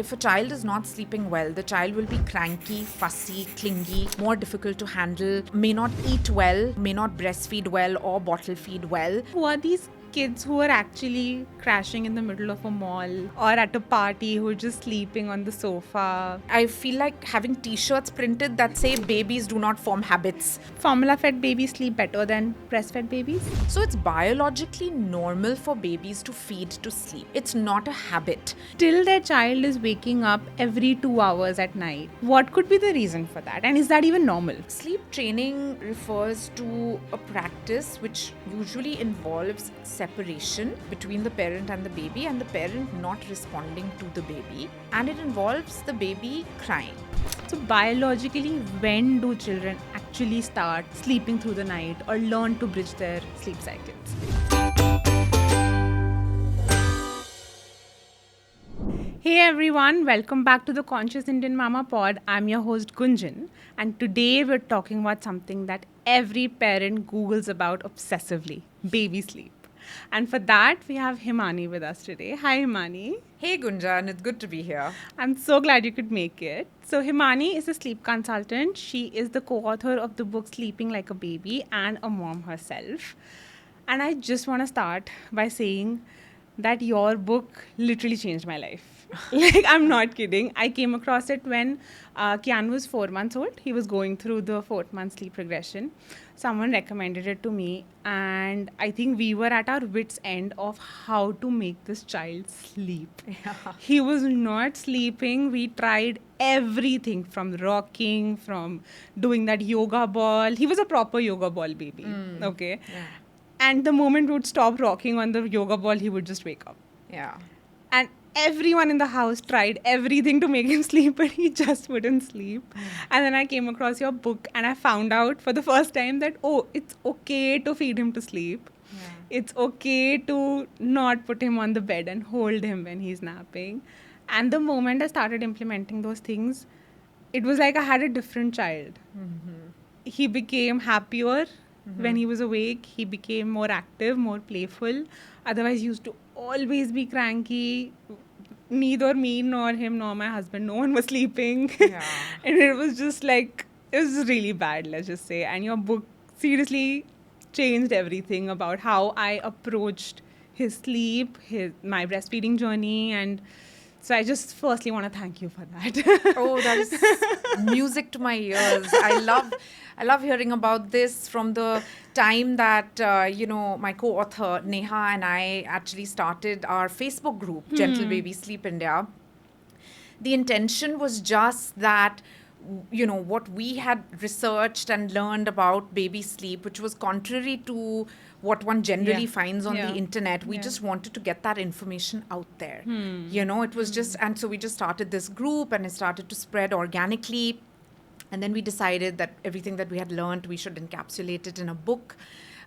If a child is not sleeping well, the child will be cranky, fussy, clingy, more difficult to handle, may not eat well, may not breastfeed well or bottle feed well. Who are these kids who are actually crashing in the middle of a mall or at a party who are just sleeping on the sofa? I feel like having t-shirts printed that say babies do not form habits. Formula fed babies sleep better than breastfed babies? So it's biologically normal for babies to feed to sleep. It's not a habit. Till their child is waking up every 2 hours at night. What could be the reason for that? And is that even normal? Sleep training refers to a practice which usually involves separation between the parent and the baby, and the parent not responding to the baby, and it involves the baby crying. So, biologically, when do children actually start sleeping through the night or learn to bridge their sleep cycles? Hey everyone, welcome back to the Conscious Indian Mama Pod. I'm your host Gunjan, and today we're talking about something that every parent Googles about obsessively: baby sleep. And for that, we have Himani with us today. Hi Himani. Hey Gunjan, it's good to be here. I'm so glad you could make it. So, Himani is a sleep consultant. She is the co author of the book Sleeping Like a Baby and a mom herself. And I just want to start by saying that your book literally changed my life. Like, I'm not kidding. I came across it when Kian was 4 months old. He was going through the 4th month sleep regression. Someone recommended it to me, and I think we were at our wits' end of how to make this child sleep. Yeah. He was not sleeping. We tried everything, from rocking, from doing that yoga ball. He was a proper yoga ball baby. Okay. Yeah. And the moment we would stop rocking on the yoga ball, he would just wake up. Yeah. And everyone in the house tried everything to make him sleep, but he just wouldn't sleep. And then I came across your book and I found out for the first time that, oh, it's okay to feed him to sleep. Yeah. It's okay to not put him on the bed and hold him when he's napping. And the moment I started implementing those things, it was like I had a different child. He became happier when he was awake. He became more active, more playful. Otherwise, he used to always be cranky. Neither me nor him nor my husband, no one was sleeping. Yeah. And it was just like, it was really bad, let's just say. And your book seriously changed everything about how I approached his sleep, my breastfeeding journey. And so I just firstly want to thank you for that. Oh, that is music to my ears. I love hearing about this from the time that, my co-author Neha and I actually started our Facebook group, Gentle Baby Sleep India. The intention was just that, what we had researched and learned about baby sleep, which was contrary to what one generally finds on the internet. We just wanted to get that information out there. It was just, and so we just started this group and it started to spread organically. And then we decided that everything that we had learned, we should encapsulate it in a book.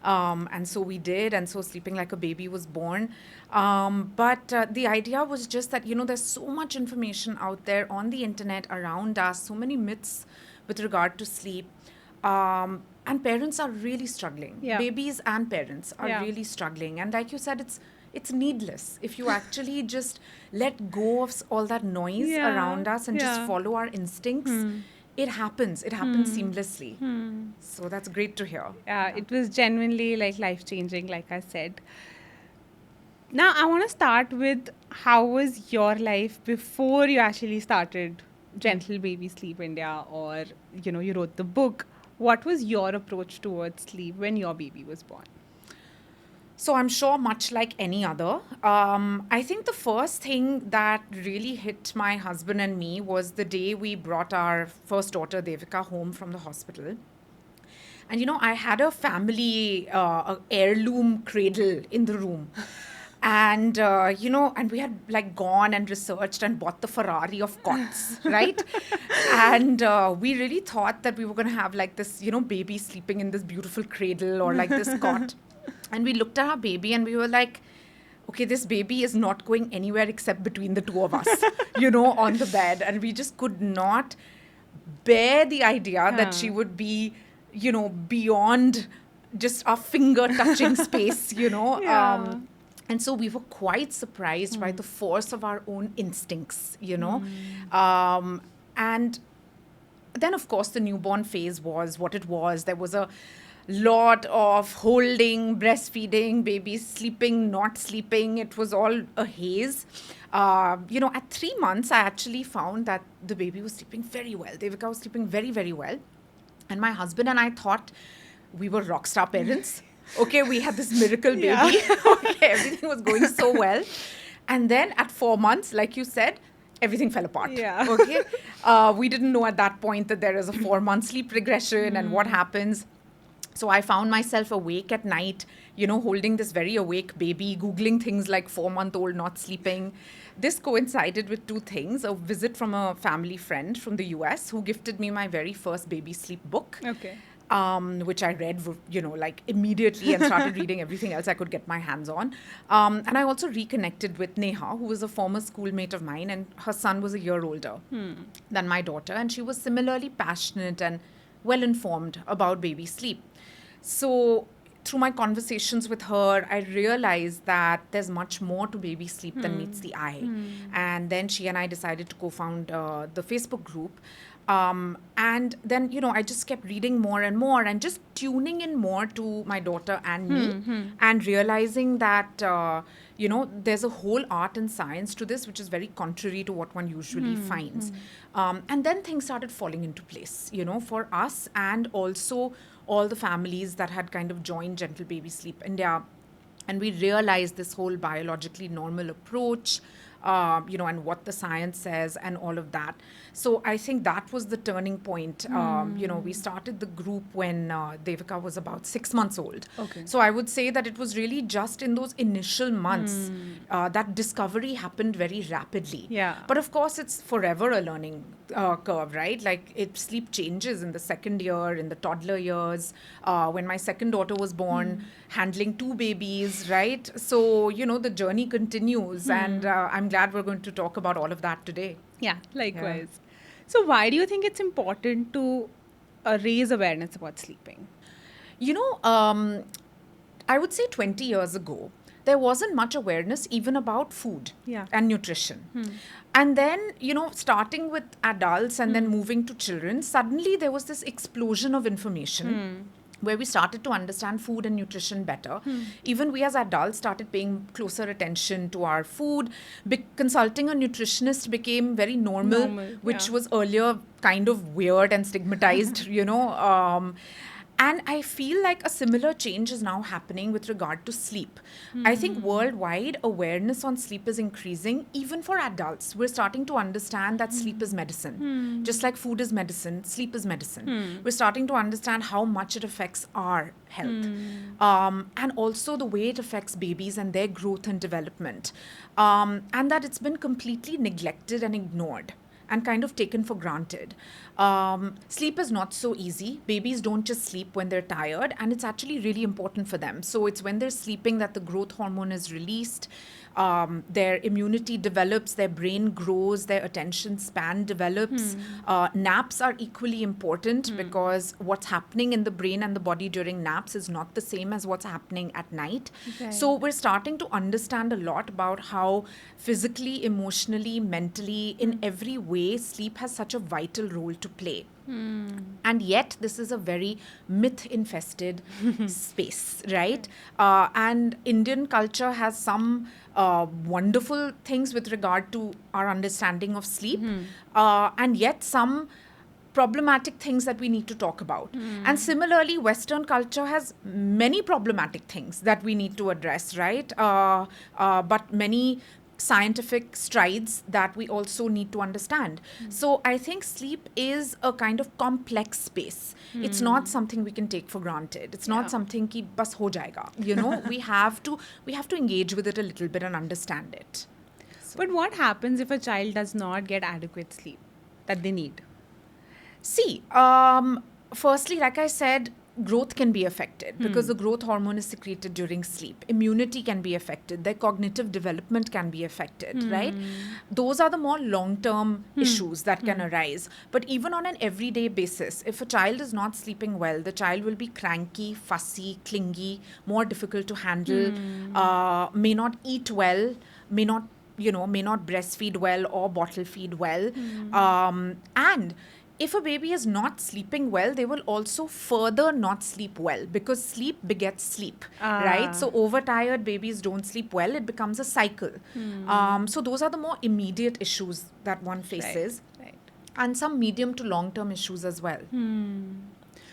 And so we did. And so Sleeping Like a Baby was born. But the idea was just that, there's so much information out there on the internet around us, so many myths with regard to sleep. And parents are really struggling. Yeah. Babies and parents are Yeah. really struggling. And like you said, it's needless. If you actually just let go of all that noise around us and just follow our instincts, it happens. It happens seamlessly. So that's great to hear. Yeah, it was genuinely like life-changing, like I said. Now, I want to start with, how was your life before you actually started Gentle Baby Sleep India, or, you wrote the book? What was your approach towards sleep when your baby was born? So I'm sure much like any other, I think the first thing that really hit my husband and me was the day we brought our first daughter, Devika, home from the hospital. And, I had a family a heirloom cradle in the room. And, and we had like gone and researched and bought the Ferrari of cots, right? And we really thought that we were going to have like this, baby sleeping in this beautiful cradle or like this cot. And we looked at our baby and we were like, okay, this baby is not going anywhere except between the two of us, on the bed. And we just could not bear the idea that she would be, beyond just our finger touching space, Yeah. And so we were quite surprised by the force of our own instincts, you know. And then, of course, the newborn phase was what it was. There was a lot of holding, breastfeeding, babies sleeping, not sleeping. It was all a haze. At 3 months, I actually found that the baby was sleeping very well. Devika was sleeping very, very well. And my husband and I thought we were rock star parents. Okay, we had this miracle baby. Yeah. Okay, everything was going so well. And then at 4 months, like you said, everything fell apart. Yeah. Okay. We didn't know at that point that there is a 4-month sleep regression and what happens. So I found myself awake at night, holding this very awake baby, Googling things like 4-month-old not sleeping. This coincided with two things: a visit from a family friend from the US who gifted me my very first baby sleep book. Okay. Which I read, like immediately and started reading everything else I could get my hands on. And I also reconnected with Neha, who was a former schoolmate of mine, and her son was a year older than my daughter. And she was similarly passionate and well-informed about baby sleep. So through my conversations with her, I realized that there's much more to baby sleep than meets the eye. And then she and I decided to co-found the Facebook group. And then, I just kept reading more and more and just tuning in more to my daughter and me and realizing that, there's a whole art and science to this, which is very contrary to what one usually finds. And then things started falling into place, for us and also all the families that had kind of joined Gentle Baby Sleep India. And we realized this whole biologically normal approach, and what the science says and all of that. So I think that was the turning point. We started the group when Devika was about 6 months old. Okay. So I would say that it was really just in those initial months that discovery happened very rapidly. Yeah. But of course, it's forever a learning curve, right? Like sleep changes in the second year, in the toddler years. When my second daughter was born, handling 2 babies, right? So, the journey continues. And I'm glad we're going to talk about all of that today. Yeah, likewise. So why do you think it's important to raise awareness about sleeping? I would say 20 years ago, there wasn't much awareness even about food and nutrition. And then, starting with adults and then moving to children, suddenly there was this explosion of information where we started to understand food and nutrition better. Even we as adults started paying closer attention to our food. Consulting a nutritionist became very normal, which was earlier kind of weird and stigmatized, And I feel like a similar change is now happening with regard to sleep. I think worldwide awareness on sleep is increasing, even for adults. We're starting to understand that sleep is medicine. Just like food is medicine, sleep is medicine. We're starting to understand how much it affects our health. And also the way it affects babies and their growth and development. And that it's been completely neglected and ignored and kind of taken for granted. Sleep is not so easy. Babies don't just sleep when they're tired, and it's actually really important for them. So it's when they're sleeping that the growth hormone is released, their immunity develops, their brain grows, their attention span develops. Naps are equally important because what's happening in the brain and the body during naps is not the same as what's happening at night. Okay. So we're starting to understand a lot about how physically, emotionally, mentally, in every way, sleep has such a vital role to play. And yet, this is a very myth-infested space, right? And Indian culture has some wonderful things with regard to our understanding of sleep, and yet some problematic things that we need to talk about. And similarly, Western culture has many problematic things that we need to address, right? But many scientific strides that we also need to understand. So I think sleep is a kind of complex space. It's not something we can take for granted. It's not something ki bas ho jayega. We have to engage with it a little bit and understand it. But what happens if a child does not get adequate sleep that they need? See, firstly, like I said, growth can be affected because the growth hormone is secreted during sleep. Immunity can be affected. Their cognitive development can be affected, right? Those are the more long-term issues that can arise. But even on an everyday basis, if a child is not sleeping well, the child will be cranky, fussy, clingy, more difficult to handle, may not eat well, may not breastfeed well or bottle feed well. And if a baby is not sleeping well, they will also further not sleep well because sleep begets sleep, right? So overtired babies don't sleep well. It becomes a cycle. So those are the more immediate issues that one faces. Right. And some medium to long-term issues as well.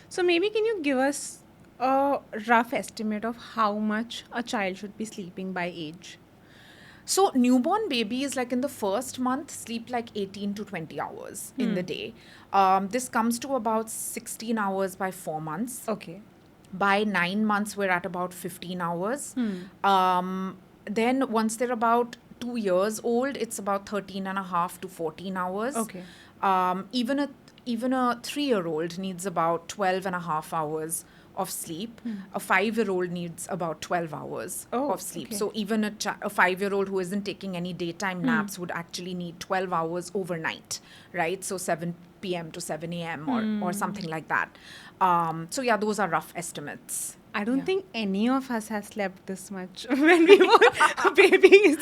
So maybe can you give us a rough estimate of how much a child should be sleeping by age? So newborn babies, like in the first month, sleep like 18 to 20 hours in the day. This comes to about 16 hours by 4 months. Okay. By 9 months, we're at about 15 hours. Then once they're about 2 years old, it's about 13 and a half to 14 hours. Okay. Even a 3-year-old needs about 12 and a half hours of sleep. A 5-year-old needs about 12 hours of sleep. Okay. So even a 5-year-old who isn't taking any daytime naps would actually need 12 hours overnight, right? So 7 p.m. to 7 a.m. or something like that. So yeah, those are rough estimates. I don't think any of us has slept this much when we were babies.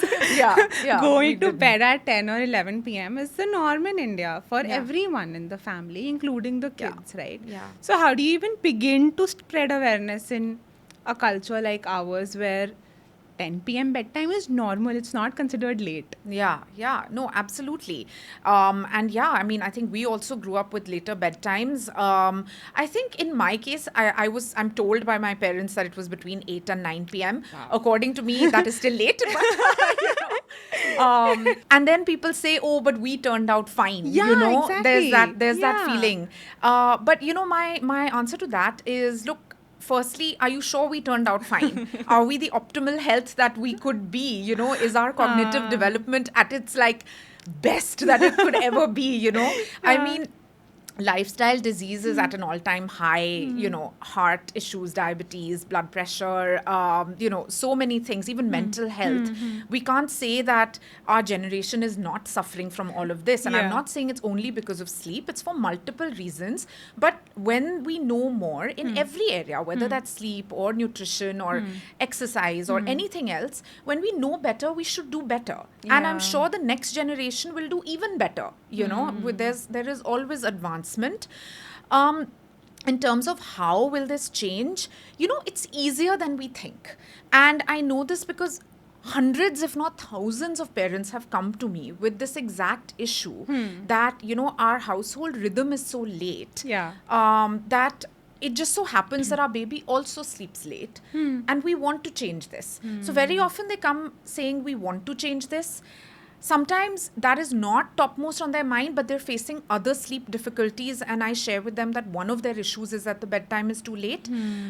Going to bed at 10 or 11 p.m. is the norm in India for everyone in the family, including the kids, right? Yeah. So how do you even begin to spread awareness in a culture like ours where 10 p.m. bedtime is normal? It's not considered late. Yeah. No, absolutely. And yeah, I mean, I think we also grew up with later bedtimes. I think in my case, I'm told by my parents that it was between 8 and 9 p.m. Wow. According to me, that is still late. But, and then people say, oh, but we turned out fine. Yeah, exactly. There's that feeling. But my answer to that is, look, firstly, are you sure we turned out fine? Are we the optimal health that we could be? Is our cognitive development at its best that it could ever be? I mean, lifestyle diseases at an all-time high, heart issues, diabetes, blood pressure, so many things, even mental health. We can't say that our generation is not suffering from all of this. And I'm not saying it's only because of sleep. It's for multiple reasons. But when we know more in every area, whether that's sleep or nutrition or exercise or anything else, when we know better, we should do better. And I'm sure the next generation will do even better. There is always advancement. In terms of how will this change, it's easier than we think. And I know this because hundreds, if not thousands of parents have come to me with this exact issue that, our household rhythm is so late that it just so happens that our baby also sleeps late and we want to change this. So very often they come saying we want to change this. Sometimes that is not topmost on their mind, but they're facing other sleep difficulties. And I share with them that one of their issues is that the bedtime is too late.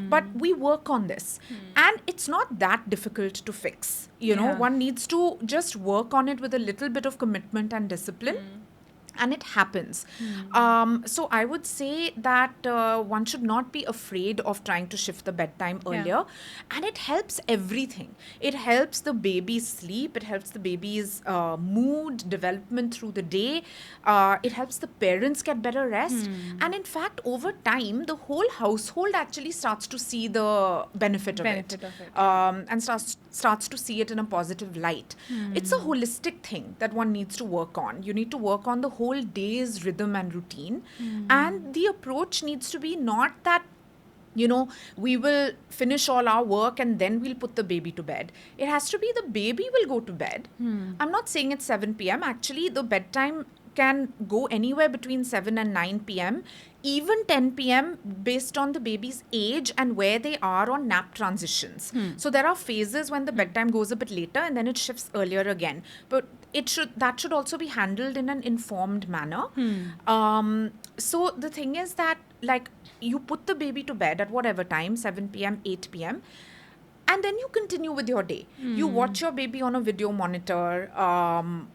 But we work on this. And it's not that difficult to fix. One needs to just work on it with a little bit of commitment and discipline. And it happens. So I would say that one should not be afraid of trying to shift the bedtime earlier. And it helps everything. It helps the baby's sleep. It helps the baby's mood, development through the day. It helps the parents get better rest. And in fact, over time, the whole household actually starts to see the benefit of it. And starts to see it in a positive light. It's a holistic thing that one needs to work on. You need to work on the whole day's rhythm and routine. And the approach needs to be not that, we will finish all our work and then we'll put the baby to bed. It has to be the baby will go to bed. I'm not saying it's 7 p.m. Actually, the bedtime can go anywhere between 7 and 9 p.m., even 10 p.m. based on the baby's age and where they are on nap transitions. So there are phases when the bedtime goes a bit later and then it shifts earlier again. But that should also be handled in an informed manner. So the thing is that, you put the baby to bed at whatever time, 7 p.m., 8 p.m., and then you continue with your day. You watch your baby on a video monitor,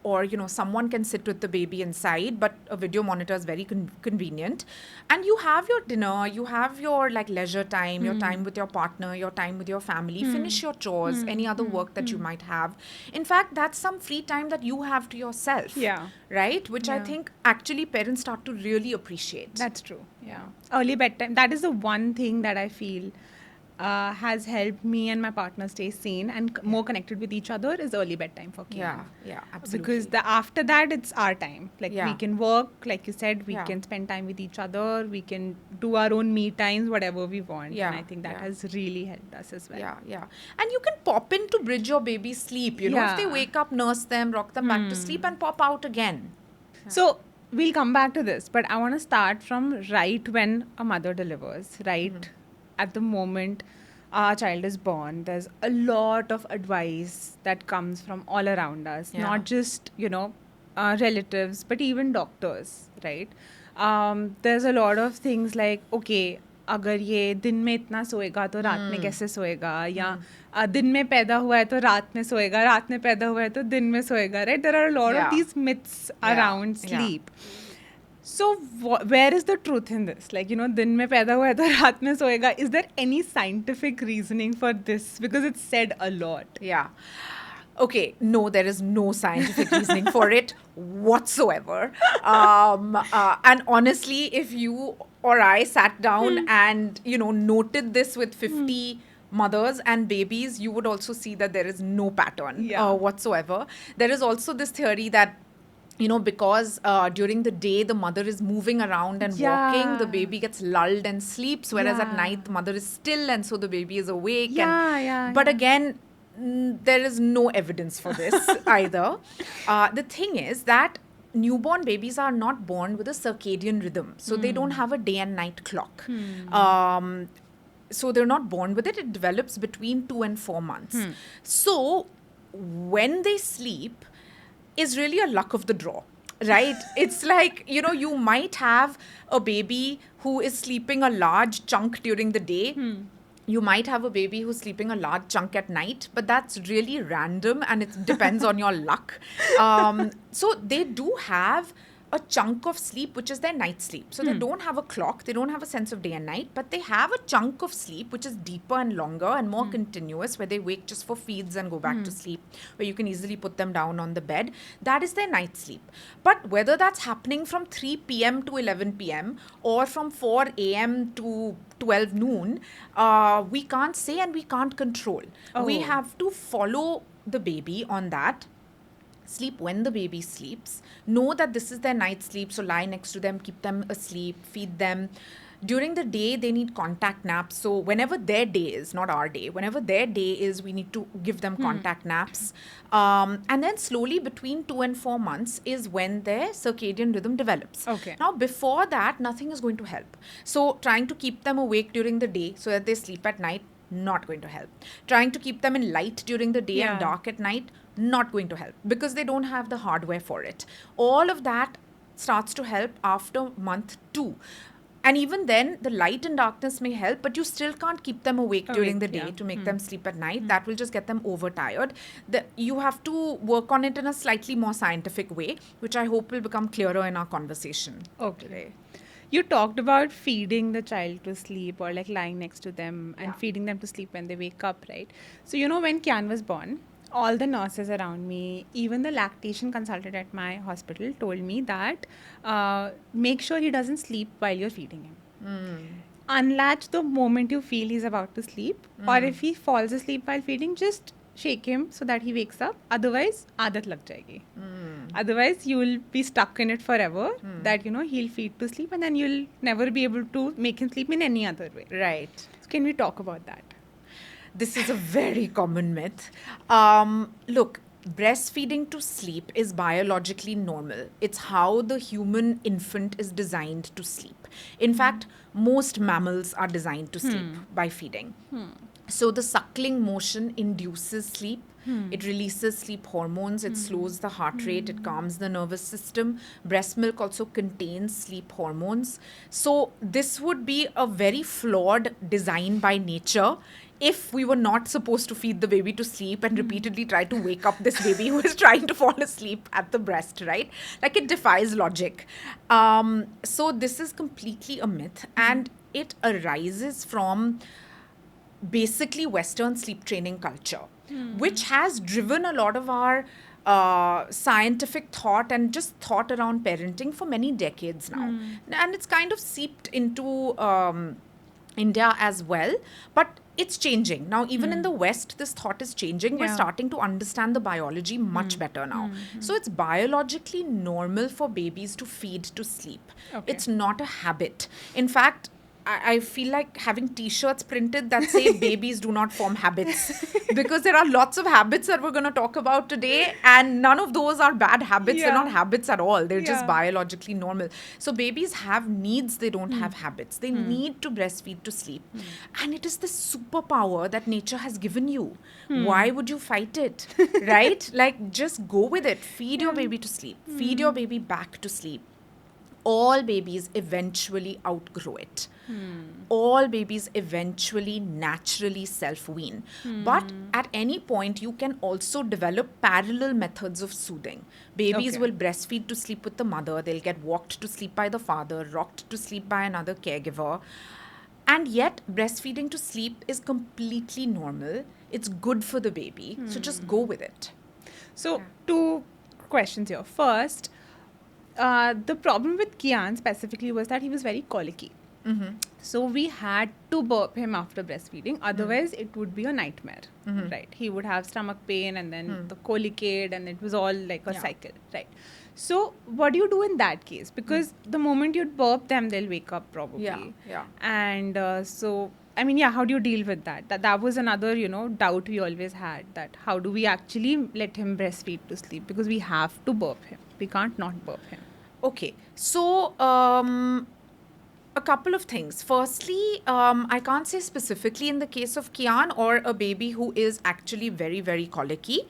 or someone can sit with the baby inside, but a video monitor is very convenient. And you have your dinner, you have your like leisure time, your time with your partner, your time with your family, finish your chores, any other work that you might have. In fact, that's some free time that you have to yourself. Yeah. Right? Which I Yeah. think actually parents start to really appreciate. That's true. Yeah. Early bedtime. That is the one thing that I feel has helped me and my partner stay sane and more connected with each other is early bedtime for kids. Yeah, absolutely. Because after that, it's our time. Like Yeah. we can work, like you said, we Yeah. can spend time with each other, we can do our own me times, whatever we want. Yeah, And I think that yeah. has really helped us as well. Yeah. And you can pop in to bridge your baby's sleep. If they Yeah. wake up, nurse them, rock them back to sleep, and pop out again. So we'll come back to this, but I want to start from right when a mother delivers, right at the moment our child is born. There's a lot of advice that comes from all around us, Yeah. not just, relatives, but even doctors, right? There's a lot of things like, okay, अगर ये दिन में इतना सोएगा तो रात में कैसे सोएगा या दिन में पैदा हुआ है तो रात में सोएगा रात में पैदा हुआ है तो दिन में सोएगा right there are a lot Yeah. of these myths Yeah. around Yeah. sleep so where is the truth in this like दिन में पैदा हुआ है तो रात में सोएगा is there any scientific reasoning for this because it's said a lot Yeah. Okay, no, there is no scientific reasoning for it whatsoever. And honestly, if you or I sat down and, noted this with 50 mothers and babies, you would also see that there is no pattern Yeah. whatsoever. There is also this theory that because during the day the mother is moving around and walking, the Yeah. baby gets lulled and sleeps, whereas at Yeah. night the mother is still and so the baby is awake. Yeah. But again, there is no evidence for this either. The thing is that newborn babies are not born with a circadian rhythm, so they don't have a day and night clock. So they're not born with it. It develops between 2 and 4 months. So when they sleep is really a luck of the draw, right? It's like, you might have a baby who is sleeping a large chunk during the day. You might have a baby who's sleeping a large chunk at night, but that's really random and it depends on your luck. So they do have a chunk of sleep, which is their night sleep. So they don't have a clock, they don't have a sense of day and night, but they have a chunk of sleep, which is deeper and longer and more continuous, where they wake just for feeds and go back to sleep, where you can easily put them down on the bed. That is their night sleep. But whether that's happening from 3 p.m. to 11 p.m. or from 4 a.m. to 12 noon, we can't say and we can't control. We Oh. have to follow the baby on that. Sleep when the baby sleeps. Know that this is their night sleep, so lie next to them, keep them asleep, feed them. During the day, they need contact naps. So whenever their day is, not our day, whenever their day is, we need to give them contact naps. And then slowly between 2 and 4 months is when their circadian rhythm develops. Okay. Now, before that, nothing is going to help. So trying to keep them awake during the day so that they sleep at night, not going to help. Trying to keep them in light during the day Yeah. and dark at night, not going to help because they don't have the hardware for it. All of that starts to help after month 2. And even then, the light and darkness may help, but you still can't keep them awake during the Awake, day yeah. to make them sleep at night. That will just get them overtired. You have to work on it in a slightly more scientific way, which I hope will become clearer in our conversation. Okay. You talked about feeding the child to sleep or like lying next to them and Yeah. feeding them to sleep when they wake up, right? So, when Kian was born, all the nurses around me, even the lactation consultant at my hospital told me that make sure he doesn't sleep while you're feeding him. Unlatch the moment you feel he's about to sleep, or if he falls asleep while feeding, just shake him so that he wakes up. Otherwise, aadat lag jayegi. Otherwise, you will be stuck in it forever. That he'll feed to sleep, and then you'll never be able to make him sleep in any other way. Right. So, can we talk about that? This is a very common myth. Look, breastfeeding to sleep is biologically normal. It's how the human infant is designed to sleep. In fact, most mammals are designed to sleep by feeding. So the suckling motion induces sleep. It releases sleep hormones. It slows the heart rate. It calms the nervous system. Breast milk also contains sleep hormones. So this would be a very flawed design by nature if we were not supposed to feed the baby to sleep and repeatedly try to wake up this baby who is trying to fall asleep at the breast, right? Like, it defies logic. So this is completely a myth, and it arises from basically Western sleep training culture, which has driven a lot of our scientific thought and just thought around parenting for many decades now. And it's kind of seeped into India as well, but it's changing. Now, even in the West, this thought is changing. We're Yeah. starting to understand the biology much better now. So it's biologically normal for babies to feed to sleep. Okay. It's not a habit. In fact, I feel like having t-shirts printed that say babies do not form habits, because there are lots of habits that we're going to talk about today, and none of those are bad habits. They're Yeah. not habits at all. They're just Yeah. biologically normal. So babies have needs, they don't have habits. They need to breastfeed to sleep. And it is the superpower that nature has given you. Why would you fight it? Right? Like, just go with it. Feed your baby to sleep. Feed your baby back to sleep. All babies eventually outgrow it. All babies eventually naturally self-wean. But at any point, you can also develop parallel methods of soothing. Babies Okay. will breastfeed to sleep with the mother. They'll get walked to sleep by the father, rocked to sleep by another caregiver. And yet, breastfeeding to sleep is completely normal. It's good for the baby. So just go with it. So, two questions here. First, the problem with Kian specifically was that he was very colicky. So we had to burp him after breastfeeding. Otherwise, it would be a nightmare, right? He would have stomach pain and then the colicate, and it was all like a cycle, right? So what do you do in that case? Because the moment you burp them, they'll wake up probably. Yeah. And so, I mean, yeah, how do you deal with that? That was another, doubt we always had, that how do we actually let him breastfeed to sleep? Because we have to burp him. We can't not burp him. Okay, so a couple of things. Firstly, I can't say specifically in the case of Kian or a baby who is actually very, very colicky,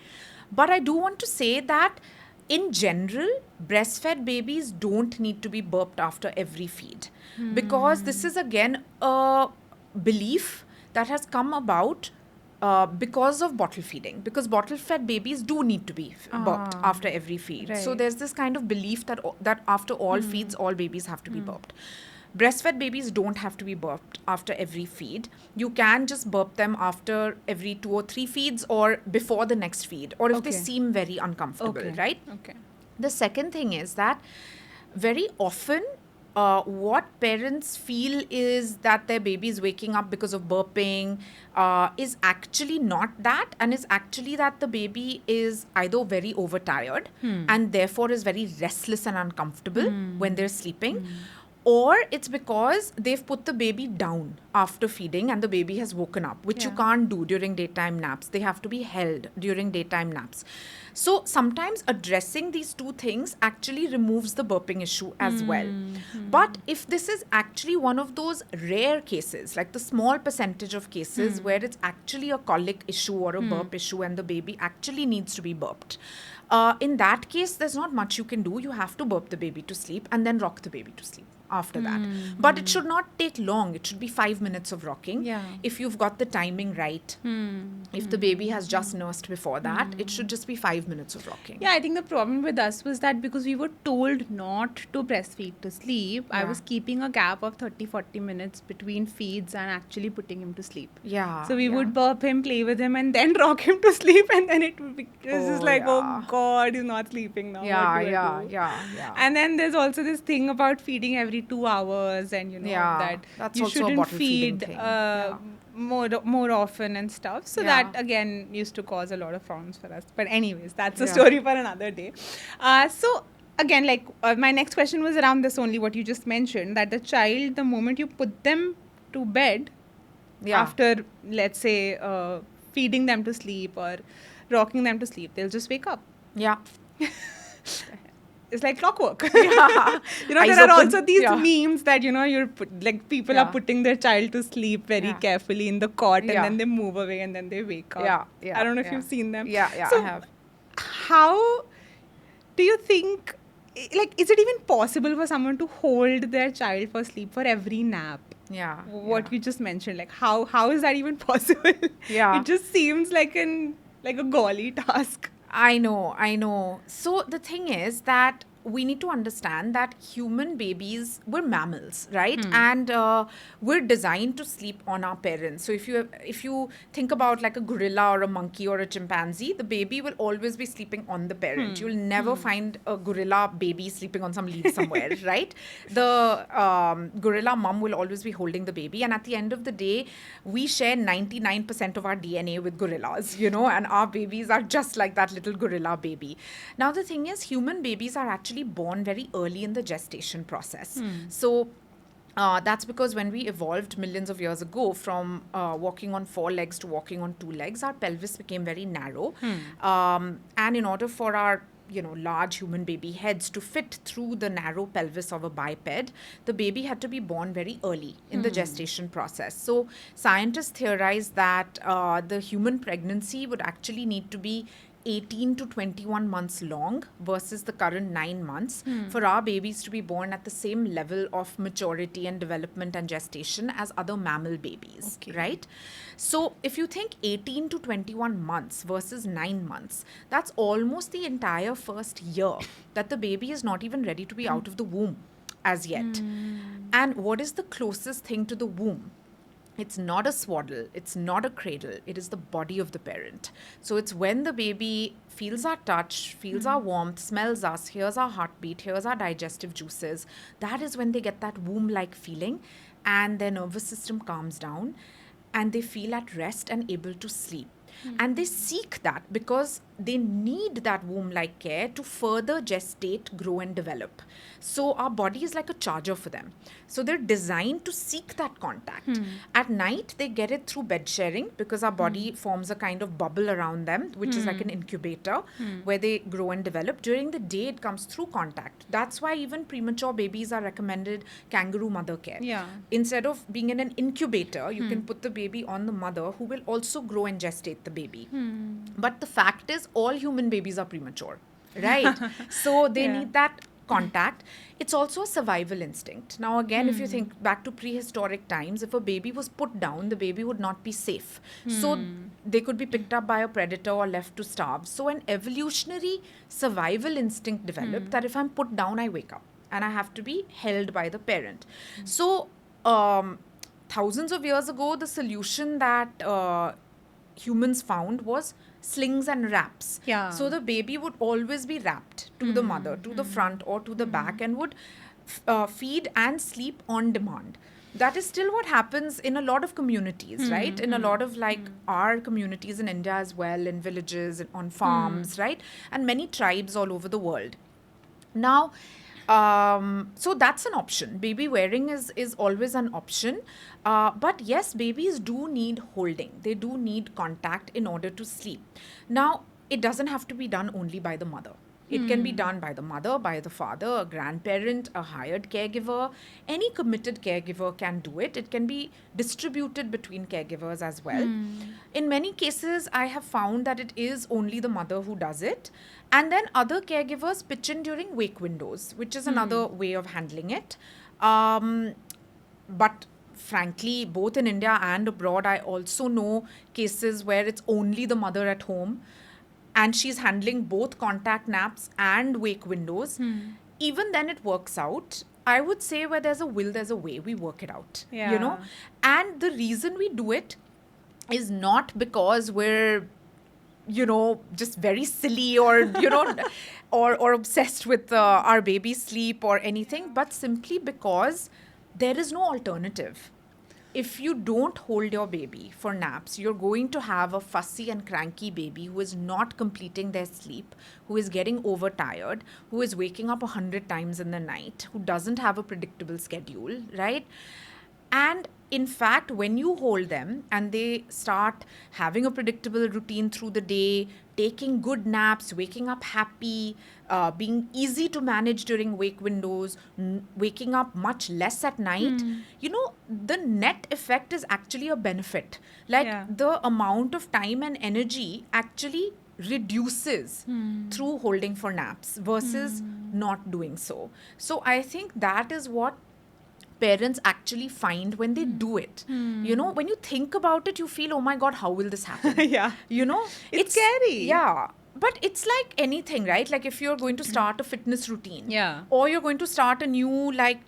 but I do want to say that in general, breastfed babies don't need to be burped after every feed, because this is again a belief that has come about because of bottle feeding, because bottle fed babies do need to be burped after every feed. So Right. there's this kind of belief that that after all feeds, all babies have to be burped. Breastfed babies don't have to be burped after every feed. You can just burp them after every 2 or 3 feeds, or before the next feed, or if they Okay. seem very uncomfortable, Okay. right? Okay. The second thing is that very often what parents feel is that their baby is waking up because of burping is actually not that, and is actually that the baby is either very overtired and therefore is very restless and uncomfortable when they're sleeping, or it's because they've put the baby down after feeding and the baby has woken up, which you Yeah. can't do during daytime naps. They have to be held during daytime naps. So sometimes addressing these two things actually removes the burping issue as well. But if this is actually one of those rare cases, like the small percentage of cases where it's actually a colic issue or a burp issue and the baby actually needs to be burped, in that case, there's not much you can do. You have to burp the baby to sleep and then rock the baby to sleep after that. But it should not take long. It should be 5 minutes of rocking. Yeah. If you've got the timing right, if the baby has just nursed before that, it should just be 5 minutes of rocking. Yeah, I think the problem with us was that because we were told not to breastfeed to sleep, I Yeah. was keeping a gap of 30-40 minutes between feeds and actually putting him to sleep. Yeah. So we yeah. would burp him, play with him, and then rock him to sleep, and then it would be just like, yeah. oh God, he's not sleeping now. Yeah, what do I do? yeah. And then there's also this thing about feeding every 2 hours, and Yeah, that that's you also a shouldn't bottle feeding feed thing. Yeah. more often and stuff. So Yeah. that again used to cause a lot of frowns for us. But anyways, that's a Yeah. story for another day. So again, like my next question was around this only, what you just mentioned, that the child, the moment you put them to bed, Yeah. after let's say feeding them to sleep or rocking them to sleep, they'll just wake up. Yeah. It's like clockwork. Yeah. There Eyes are open. also these Yeah. memes that people Yeah. are putting their child to sleep very Yeah. carefully in the cot, and Yeah. then they move away and then they wake up. Yeah. I don't know if yeah. you've seen them. Yeah, So I have. how do you think, like, is it even possible for someone to hold their child for sleep for every nap? Yeah. what Yeah. you just mentioned. Like how is that even possible? Yeah. It just seems like a golly task. I know, I know. So the thing is that we need to understand that human babies, we're mammals, right? And we're designed to sleep on our parents. So if you think about like a gorilla or a monkey or a chimpanzee, the baby will always be sleeping on the parent. You'll never find a gorilla baby sleeping on some leaf somewhere, right? The gorilla mom will always be holding the baby, and at the end of the day, we share 99% of our DNA with gorillas, and our babies are just like that little gorilla baby. Now, the thing is, human babies are actually born very early in the gestation process. So, that's because when we evolved millions of years ago from walking on four legs to walking on two legs, our pelvis became very narrow. And in order for our large human baby heads to fit through the narrow pelvis of a biped, the baby had to be born very early in the gestation process. So scientists theorize that the human pregnancy would actually need to be 18 to 21 months long versus the current 9 months for our babies to be born at the same level of maturity and development and gestation as other mammal babies, right? So if you think 18 to 21 months versus 9 months, that's almost the entire first year that the baby is not even ready to be out of the womb as yet. And what is the closest thing to the womb? It's not a swaddle, it's not a cradle, it is the body of the parent. So it's when the baby feels our touch, feels our warmth, smells us, hears our heartbeat, hears our digestive juices. That is when they get that womb like feeling, and their nervous system calms down and they feel at rest and able to sleep. And they seek that because they need that womb like care to further gestate, grow, and develop. So our body is like a charger for them. So they're designed to seek that contact. At night, they get it through bed sharing because our body forms a kind of bubble around them, which is like an incubator where they grow and develop. During the day, it comes through contact. That's why even premature babies are recommended kangaroo mother care. Yeah. Instead of being in an incubator, you can put the baby on the mother who will also grow and gestate the baby. But the fact is, all human babies are premature, right? So they need that contact. It's also a survival instinct. Now, again, if you think back to prehistoric times, if a baby was put down, the baby would not be safe. So they could be picked up by a predator or left to starve. So an evolutionary survival instinct developed that if I'm put down, I wake up and I have to be held by the parent. So thousands of years ago, the solution that humans found was slings and wraps. Yeah. So the baby would always be wrapped to the mother, to the front or to the back, and would feed and sleep on demand. That is still what happens in a lot of communities, right? In a lot of our communities in India as well, in villages, on farms, right? And many tribes all over the world. Now, so that's an option. Baby wearing is always an option. But yes, babies do need holding. They do need contact in order to sleep. Now, it doesn't have to be done only by the mother. It can be done by the mother, by the father, a grandparent, a hired caregiver. Any committed caregiver can do it. It can be distributed between caregivers as well. In many cases, I have found that it is only the mother who does it. And then other caregivers pitch in during wake windows, which is another way of handling it. But frankly, both in India and abroad, I also know cases where it's only the mother at home and she's handling both contact naps and wake windows. Even then it works out. I would say where there's a will, there's a way. We work it out, And the reason we do it is not because we're, just very silly or, or obsessed with our baby's sleep or anything, but simply because there is no alternative. If you don't hold your baby for naps, you're going to have a fussy and cranky baby who is not completing their sleep, who is getting overtired, who is waking up 100 times in the night, who doesn't have a predictable schedule, right? And in fact, when you hold them and they start having a predictable routine through the day, taking good naps, waking up happy, being easy to manage during wake windows, waking up much less at night, the net effect is actually a benefit. The amount of time and energy actually reduces through holding for naps versus not doing so. So I think that is what parents actually find when they do it. You know, when you think about it, you feel, oh my God, how will this happen? Yeah. You know, It's scary. Yeah. But it's like anything, right? Like if you're going to start a fitness routine, Yeah. or you're going to start a new, like,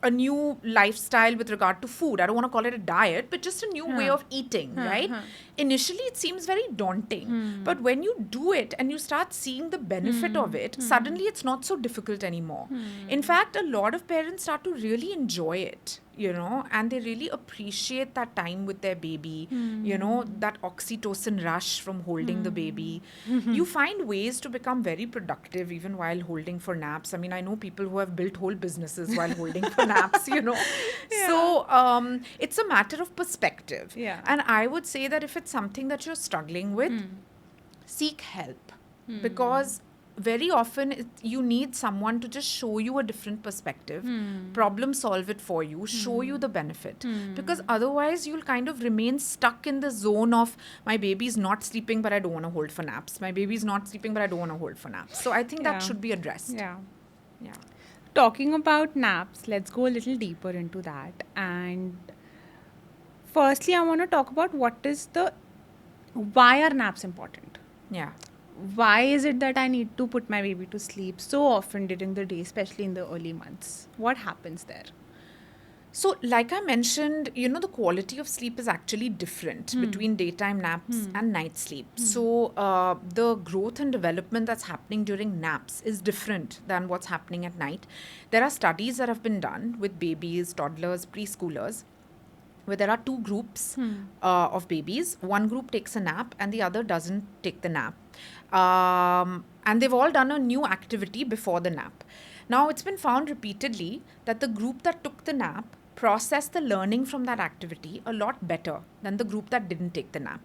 a new lifestyle with regard to food. I don't want to call it a diet, but just a new way of eating, right? Initially, it seems very daunting. But when you do it and you start seeing the benefit of it, suddenly it's not so difficult anymore. In fact, a lot of parents start to really enjoy it, you know, and they really appreciate that time with their baby, you know, that oxytocin rush from holding the baby. You find ways to become very productive even while holding for naps. I mean, I know people who have built whole businesses while holding for naps, you know. So it's a matter of perspective. Yeah. And I would say that if it's something that you're struggling with, seek help. Because very often you need someone to just show you a different perspective, problem solve it for you, show you the benefit. Because otherwise you'll kind of remain stuck in the zone of, my baby's not sleeping but I don't want to hold for naps. My baby's not sleeping but I don't want to hold for naps. So I think that should be addressed. Yeah. Yeah. Talking about naps, let's go a little deeper into that. And firstly, I want to talk about why are naps important? Yeah. Why is it that I need to put my baby to sleep so often during the day, especially in the early months? What happens there? So, like I mentioned, you know, the quality of sleep is actually different between daytime naps and night sleep. So, the growth and development that's happening during naps is different than what's happening at night. There are studies that have been done with babies, toddlers, preschoolers, where there are two groups of babies. One group takes a nap and the other doesn't take the nap. And they've all done a new activity before the nap. Now, it's been found repeatedly that the group that took the nap processed the learning from that activity a lot better than the group that didn't take the nap.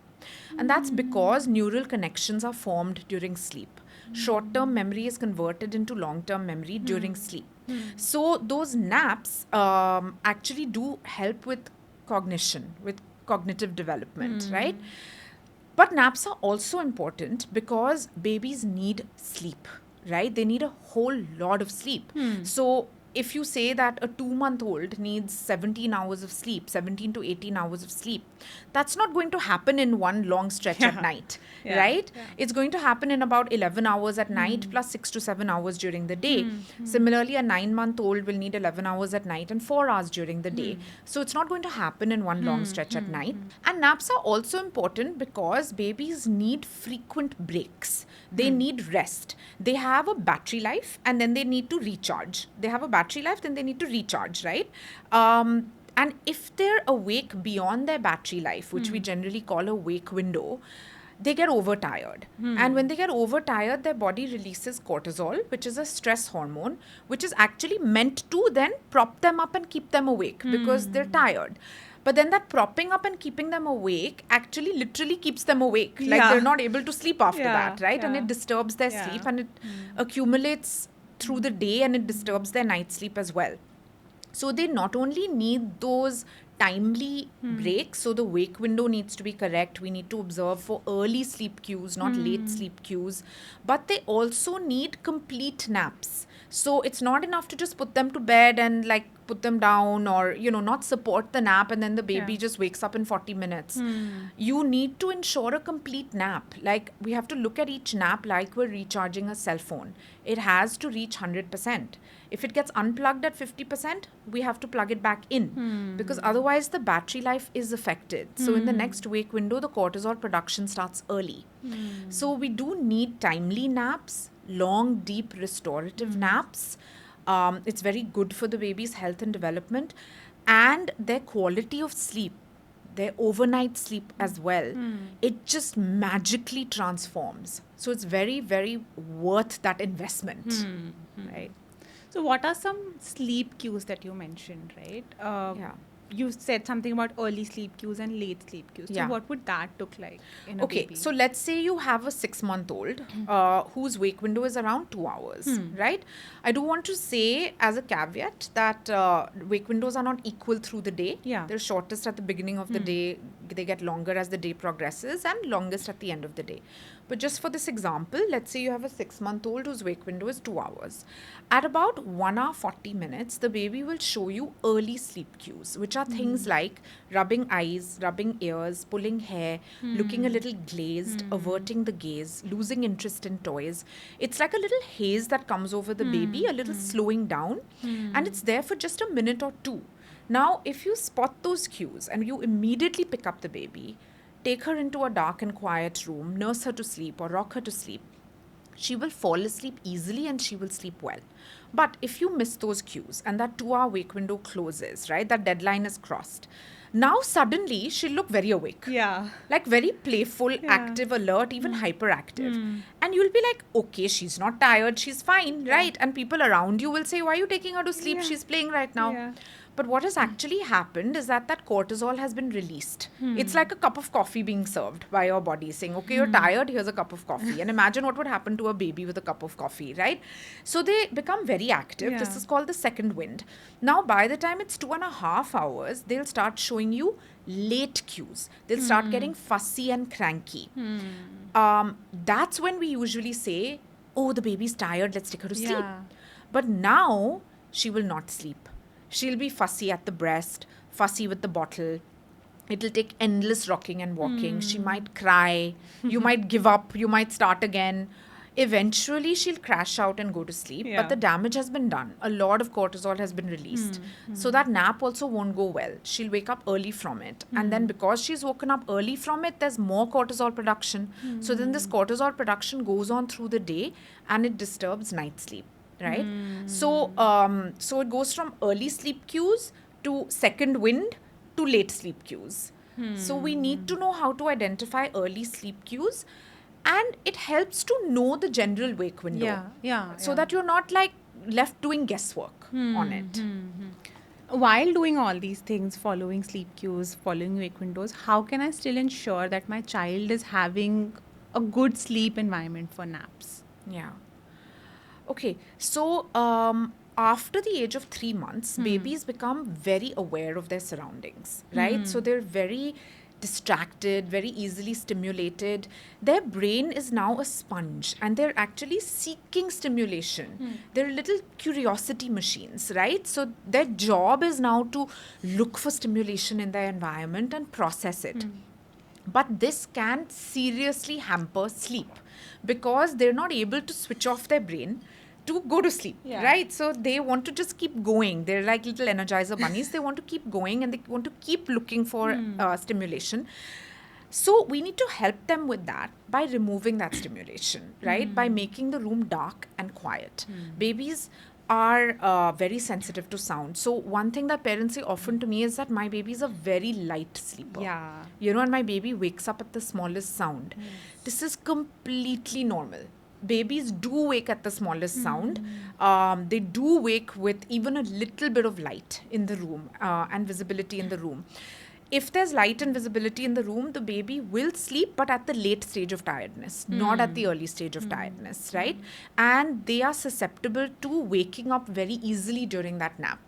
And that's because neural connections are formed during sleep. Short-term memory is converted into long-term memory during sleep. So those naps actually do help with cognition, with cognitive development, right? But naps are also important because babies need sleep, right? They need a whole lot of sleep. So if you say that a 2-month-old needs 17 hours of sleep, 17 to 18 hours of sleep, that's not going to happen in one long stretch at night, right? Yeah. It's going to happen in about 11 hours at night plus 6 to 7 hours during the day. Similarly, a 9-month-old will need 11 hours at night and 4 hours during the day. So it's not going to happen in one long stretch at night. And naps are also important because babies need frequent breaks. They need rest. They have a battery life and then they need to recharge. They have a battery life, then they need to recharge, right? And if they're awake beyond their battery life, which we generally call a wake window, they get overtired. And when they get overtired, their body releases cortisol, which is a stress hormone, which is actually meant to then prop them up and keep them awake because they're tired. But then that propping up and keeping them awake actually literally keeps them awake. Like they're not able to sleep after that, right? And it disturbs their sleep and it accumulates through the day and it disturbs their night sleep as well. So they not only need those timely breaks, so the wake window needs to be correct. We need to observe for early sleep cues, not late sleep cues. But they also need complete naps. So it's not enough to just put them to bed and like put them down or, you know, not support the nap and then the baby just wakes up in 40 minutes. You need to ensure a complete nap. Like we have to look at each nap like we're recharging a cell phone. It has to reach 100%. If it gets unplugged at 50%, we have to plug it back in because otherwise the battery life is affected. So in the next wake window, the cortisol production starts early. So we do need timely naps, long, deep, restorative naps. It's very good for the baby's health and development and their quality of sleep, their overnight sleep as well. It just magically transforms. So it's very, very worth that investment, right? So what are some sleep cues that you mentioned, right? You said something about early sleep cues and late sleep cues. So what would that look like in a baby? So let's say you have a 6-month-old whose wake window is around 2 hours, right? I do want to say as a caveat that wake windows are not equal through the day. They're shortest at the beginning of the day, they get longer as the day progresses and longest at the end of the day. But just for this example, let's say you have a 6-month-old whose wake window is 2 hours. At about 1 hour 40 minutes, the baby will show you early sleep cues, which are things like rubbing eyes, rubbing ears, pulling hair, looking a little glazed, averting the gaze, losing interest in toys. It's like a little haze that comes over the baby, a little slowing down, and it's there for just a minute or two. Now, if you spot those cues and you immediately pick up the baby, take her into a dark and quiet room, nurse her to sleep or rock her to sleep, she will fall asleep easily and she will sleep well. But if you miss those cues and that 2 hour wake window closes, right, that deadline is crossed, now suddenly she'll look very awake. Yeah. Like very playful, active, alert, even hyperactive. And you'll be like, okay, she's not tired, she's fine, right? And people around you will say, why are you taking her to sleep? Yeah. She's playing right now. Yeah. But what has actually happened is that cortisol has been released. It's like a cup of coffee being served by your body saying, okay, you're tired, here's a cup of coffee. And imagine what would happen to a baby with a cup of coffee, right? So they become very active. Yeah. This is called the second wind. Now, by the time it's 2.5 hours, they'll start showing you late cues. They'll start getting fussy and cranky. That's when we usually say, oh, the baby's tired, let's take her to sleep. Yeah. But now she will not sleep. She'll be fussy at the breast, fussy with the bottle. It'll take endless rocking and walking. She might cry. You might give up. You might start again. Eventually, she'll crash out and go to sleep. Yeah. But the damage has been done. A lot of cortisol has been released. So that nap also won't go well. She'll wake up early from it. And then because she's woken up early from it, there's more cortisol production. So then this cortisol production goes on through the day and it disturbs night sleep. Right? So it goes from early sleep cues to second wind to late sleep cues. So we need to know how to identify early sleep cues, and it helps to know the general wake window. So that you're not like left doing guesswork on it. While doing all these things, following sleep cues, following wake windows, how can I still ensure that my child is having a good sleep environment for naps? Yeah. Okay, so after the age of 3 months, babies become very aware of their surroundings, right? So they're very distracted, very easily stimulated. Their brain is now a sponge and they're actually seeking stimulation. They're little curiosity machines, right? So their job is now to look for stimulation in their environment and process it. But this can seriously hamper sleep because they're not able to switch off their brain to go to sleep, right? So they want to just keep going. They're like little energizer bunnies. They want to keep going and they want to keep looking for stimulation. So we need to help them with that by removing that stimulation, right? By making the room dark and quiet. Babies are very sensitive to sound. So one thing that parents say often to me is that my baby is a very light sleeper. Yeah. You know, and my baby wakes up at the smallest sound. This is completely normal. Babies do wake at the smallest sound. They do wake with even a little bit of light in the room and visibility in the room. If there's light and visibility in the room, the baby will sleep, but at the late stage of tiredness, not at the early stage of tiredness, right? And they are susceptible to waking up very easily during that nap.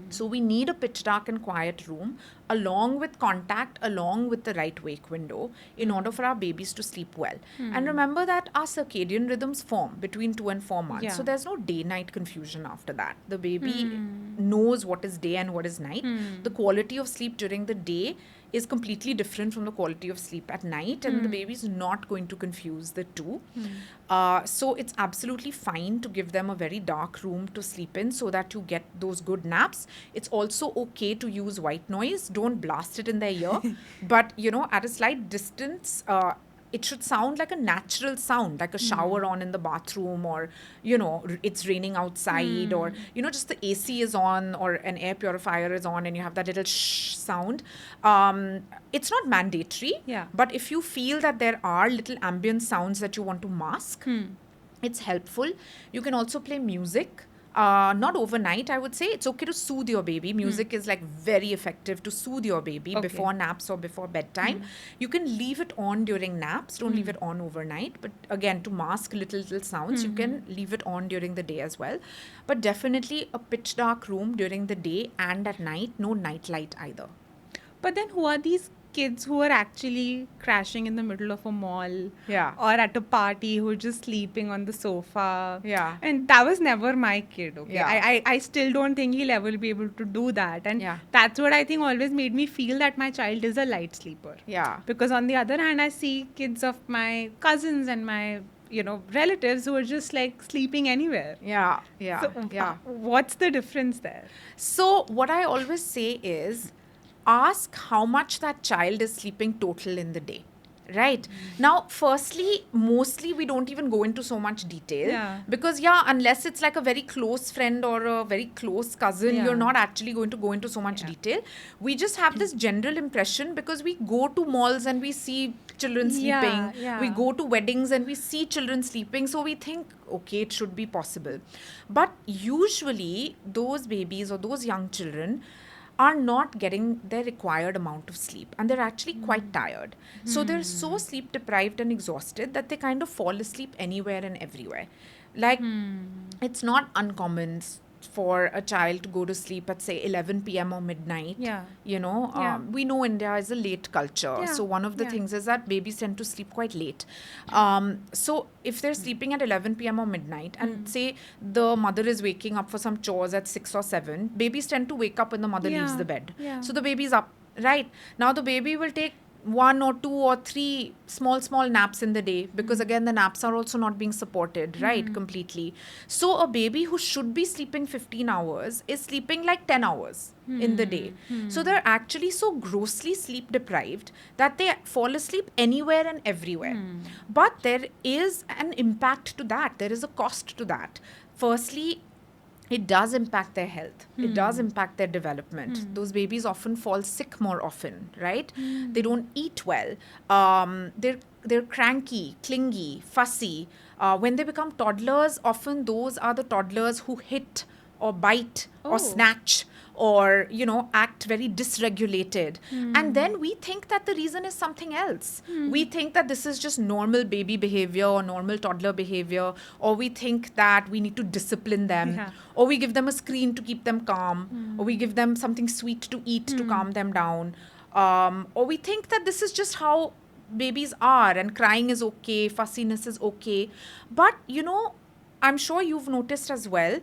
So we need a pitch dark and quiet room along with contact, along with the right wake window in order for our babies to sleep well. And remember that our circadian rhythms form between 2 and 4 months. Yeah. So there's no day-night confusion after that. The baby knows what is day and what is night. The quality of sleep during the day is completely different from the quality of sleep at night, and the baby is not going to confuse the two. So it's absolutely fine to give them a very dark room to sleep in so that you get those good naps. It's also okay to use white noise. Don't blast it in their ear, but you know, at a slight distance, it should sound like a natural sound, like a shower on in the bathroom, or, you know, it's raining outside, or, you know, just the AC is on or an air purifier is on and you have that little shh sound. It's not mandatory, but if you feel that there are little ambient sounds that you want to mask, it's helpful. You can also play music. Not overnight, I would say. It's okay to soothe your baby. Music is like very effective to soothe your baby before naps or before bedtime. You can leave it on during naps. Don't leave it on overnight. But again, to mask little sounds, you can leave it on during the day as well. But definitely a pitch dark room during the day and at night. No night light either. But then who are these kids who are actually crashing in the middle of a mall Yeah. or at a party who are just sleeping on the sofa. Yeah. And that was never my kid, okay? Yeah. I still don't think he'll ever be able to do that. And Yeah. that's what I think always made me feel that my child is a light sleeper. Yeah. Because on the other hand, I see kids of my cousins and my relatives who are just like sleeping anywhere. Yeah. Yeah. So Yeah. what's the difference there? So what I always say is, ask how much that child is sleeping total in the day. Right. Now, firstly, mostly we don't even go into so much detail. Yeah. Because, unless it's like a very close friend or a very close cousin, Yeah. you're not actually going to go into so much detail. We just have this general impression because we go to malls and we see children sleeping. Yeah. We go to weddings and we see children sleeping. So we think, okay, it should be possible. But usually, those babies or those young children are not getting their required amount of sleep, and they're actually quite tired. So they're so sleep deprived and exhausted that they kind of fall asleep anywhere and everywhere. Like, it's not uncommon for a child to go to sleep at, say, 11 p.m. or midnight. Yeah. We know India is a late culture. Yeah. So one of the Yeah. things is that babies tend to sleep quite late. So if they're sleeping at 11 p.m. or midnight, and say the mother is waking up for some chores at 6 or 7, babies tend to wake up when the mother leaves Yeah. the bed. Yeah. So the baby's up, right? Now the baby will take 1 or 2 or 3 small naps in the day, because again the naps are also not being supported, right, completely. So a baby who should be sleeping 15 hours is sleeping like 10 hours in the day. So they're actually so grossly sleep deprived that they fall asleep anywhere and everywhere. But there is an impact to that. There is a cost to that. Firstly, it does impact their health. It does impact their development. Those babies often fall sick more often, right? They don't eat well. They're cranky, clingy, fussy. When they become toddlers, often those are the toddlers who hit or bite or snatch or, act very dysregulated. And then we think that the reason is something else. We think that this is just normal baby behavior or normal toddler behavior, or we think that we need to discipline them, or we give them a screen to keep them calm, or we give them something sweet to eat to calm them down, or we think that this is just how babies are and crying is okay, fussiness is okay. But, I'm sure you've noticed as well,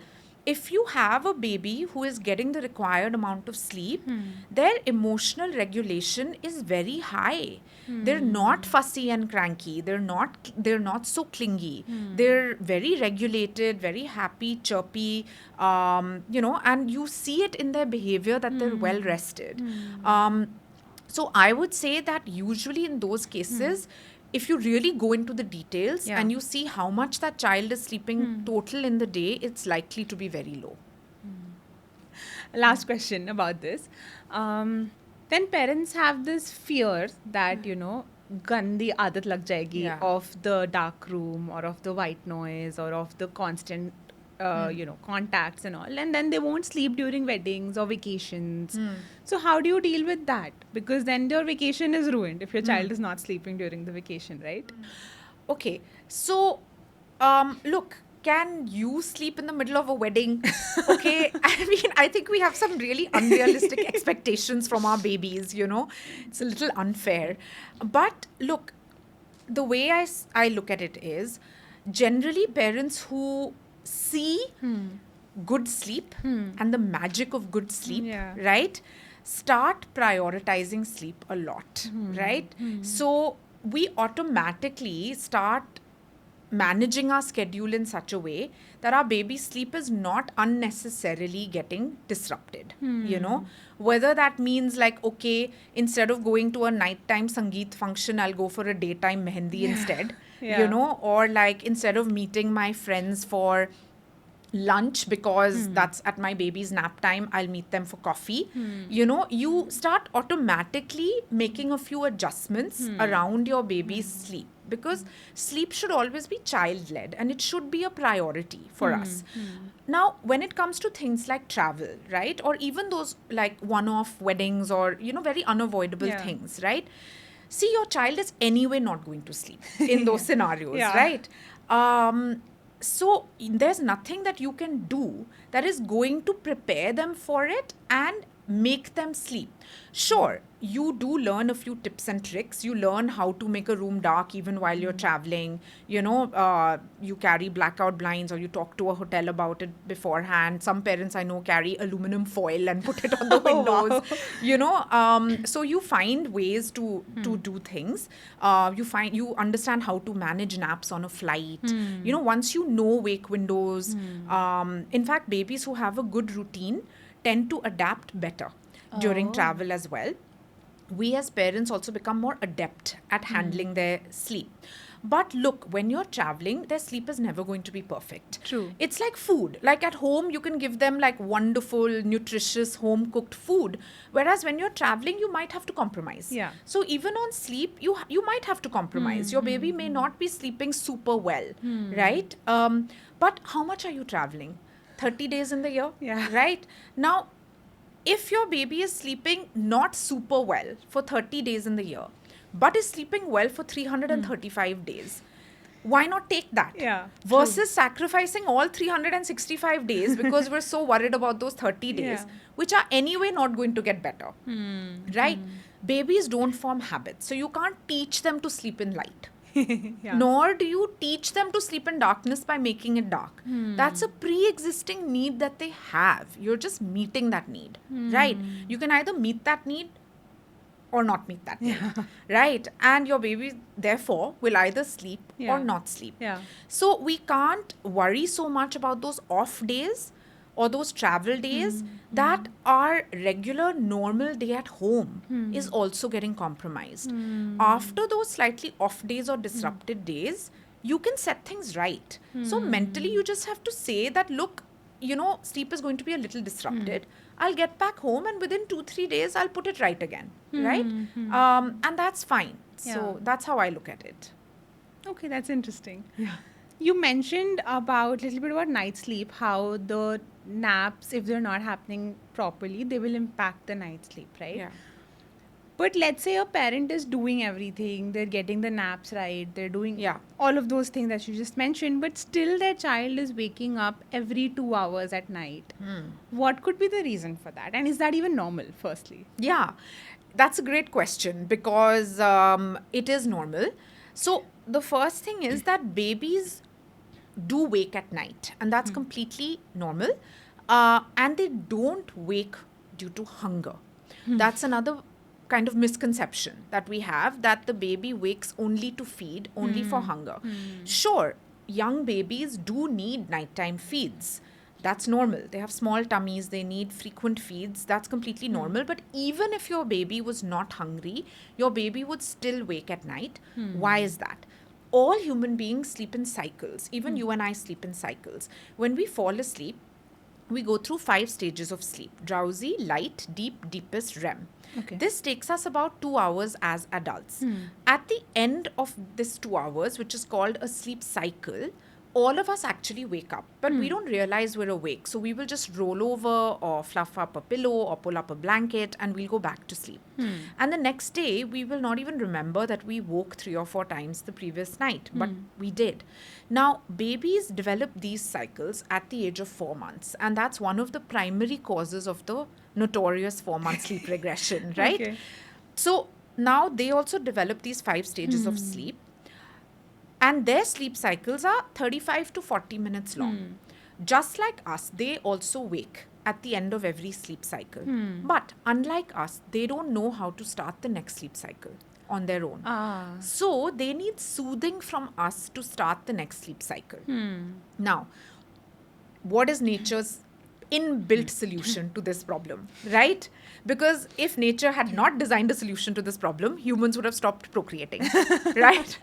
if you have a baby who is getting the required amount of sleep, their emotional regulation is very high. They're not fussy and cranky. They're not so clingy. They're very regulated, very happy, chirpy, and you see it in their behavior that they're well rested. So I would say that usually in those cases, if you really go into the details and you see how much that child is sleeping total in the day, it's likely to be very low. Last question about this. Then parents have this fear that, gandi aadat lag jayegi of the dark room or of the white noise or of the constant contacts and all, and then they won't sleep during weddings or vacations. So how do you deal with that? Because then your vacation is ruined if your child is not sleeping during the vacation, right? Okay, so look, can you sleep in the middle of a wedding? Okay, I think we have some really unrealistic expectations from our babies, It's a little unfair. But look, the way I look at it is, generally parents who see good sleep and the magic of good sleep, right, start prioritizing sleep a lot, right? So we automatically start managing our schedule in such a way that our baby's sleep is not unnecessarily getting disrupted, whether that means like, okay, instead of going to a nighttime sangeet function, I'll go for a daytime mehendi instead, or like instead of meeting my friends for lunch because that's at my baby's nap time, I'll meet them for coffee. You start automatically making a few adjustments around your baby's sleep, because sleep should always be child-led and it should be a priority for us. Now, when it comes to things like travel, right, or even those like one-off weddings or, very unavoidable things, right? See, your child is anyway not going to sleep in those scenarios, right? So there's nothing that you can do that is going to prepare them for it and make them sleep. Sure, you do learn a few tips and tricks. You learn how to make a room dark even while you're traveling. You carry blackout blinds, or you talk to a hotel about it beforehand. Some parents I know carry aluminum foil and put it on the windows. So you find ways to do things. You understand how to manage naps on a flight. Once you know wake windows. In fact, babies who have a good routine tend to adapt better during travel as well. We as parents also become more adept at handling their sleep. But look, when you're traveling, their sleep is never going to be perfect. True. It's like food. Like at home, you can give them like wonderful, nutritious, home-cooked food. Whereas when you're traveling, you might have to compromise. Yeah. So even on sleep, you might have to compromise. Your baby may not be sleeping super well, right? But how much are you traveling? 30 days in the year? Yeah. Right? Now, if your baby is sleeping not super well for 30 days in the year, but is sleeping well for 335 days, why not take that? Yeah, Versus sacrificing all 365 days because we're so worried about those 30 days, which are anyway not going to get better. Right? Babies don't form habits. So you can't teach them to sleep in light. Nor do you teach them to sleep in darkness by making it dark. That's a pre-existing need that they have. You're just meeting that need, right? You can either meet that need or not meet that need, right? And your baby, therefore, will either sleep or not sleep. So we can't worry so much about those off days or those travel days. That our regular normal day at home is also getting compromised. After those slightly off days or disrupted days, you can set things right. So mentally, you just have to say that, look, sleep is going to be a little disrupted. I'll get back home and within 2-3 days, I'll put it right again, right? And that's fine. So that's how I look at it. Okay, that's interesting. Yeah. You mentioned a little bit about night sleep, how the naps, if they're not happening properly, they will impact the night sleep, right? Yeah. But let's say a parent is doing everything, they're getting the naps right, they're doing all of those things that you just mentioned, but still their child is waking up every 2 hours at night. What could be the reason for that? And is that even normal, firstly? Yeah, that's a great question because it is normal. So the first thing is that babies do wake at night, and that's completely normal. And they don't wake due to hunger. That's another kind of misconception that we have, that the baby wakes only to feed, only for hunger. Sure, young babies do need nighttime feeds. That's normal. They have small tummies. They need frequent feeds. That's completely normal. But even if your baby was not hungry, your baby would still wake at night. Why is that? All human beings sleep in cycles. Even you and I sleep in cycles. When we fall asleep, we go through 5 stages of sleep: drowsy, light, deep, deepest, REM. Okay. This takes us about 2 hours as adults. At the end of this 2 hours, which is called a sleep cycle, all of us actually wake up, but we don't realize we're awake. So we will just roll over or fluff up a pillow or pull up a blanket and we'll go back to sleep. And the next day, we will not even remember that we woke 3 or 4 times the previous night, but we did. Now, babies develop these cycles at the age of 4 months, and that's one of the primary causes of the notorious 4-month sleep regression, right? Okay. So now they also develop these 5 stages of sleep. And their sleep cycles are 35 to 40 minutes long. Just like us, they also wake at the end of every sleep cycle. But unlike us, they don't know how to start the next sleep cycle on their own. So they need soothing from us to start the next sleep cycle. Now, what is nature's inbuilt solution to this problem, right? Because if nature had not designed a solution to this problem, humans would have stopped procreating, right?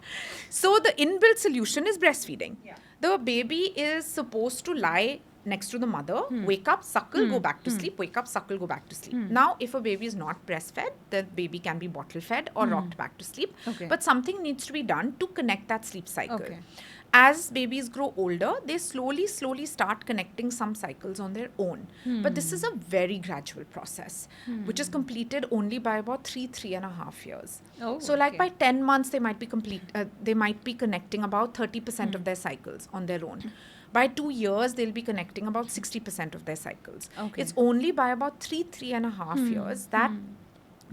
So the inbuilt solution is breastfeeding. The baby is supposed to lie next to the mother, wake up, suckle, go back to sleep, wake up, suckle, go back to sleep. Now, if a baby is not breastfed, the baby can be bottle fed or rocked back to sleep. But something needs to be done to connect that sleep cycle. As babies grow older, they slowly start connecting some cycles on their own. But this is a very gradual process, which is completed only by about 3.5 years. So like by 10 months, they might be connecting about 30% of their cycles on their own. By 2 years, they'll be connecting about 60% of their cycles. Okay. It's only by about 3.5 years that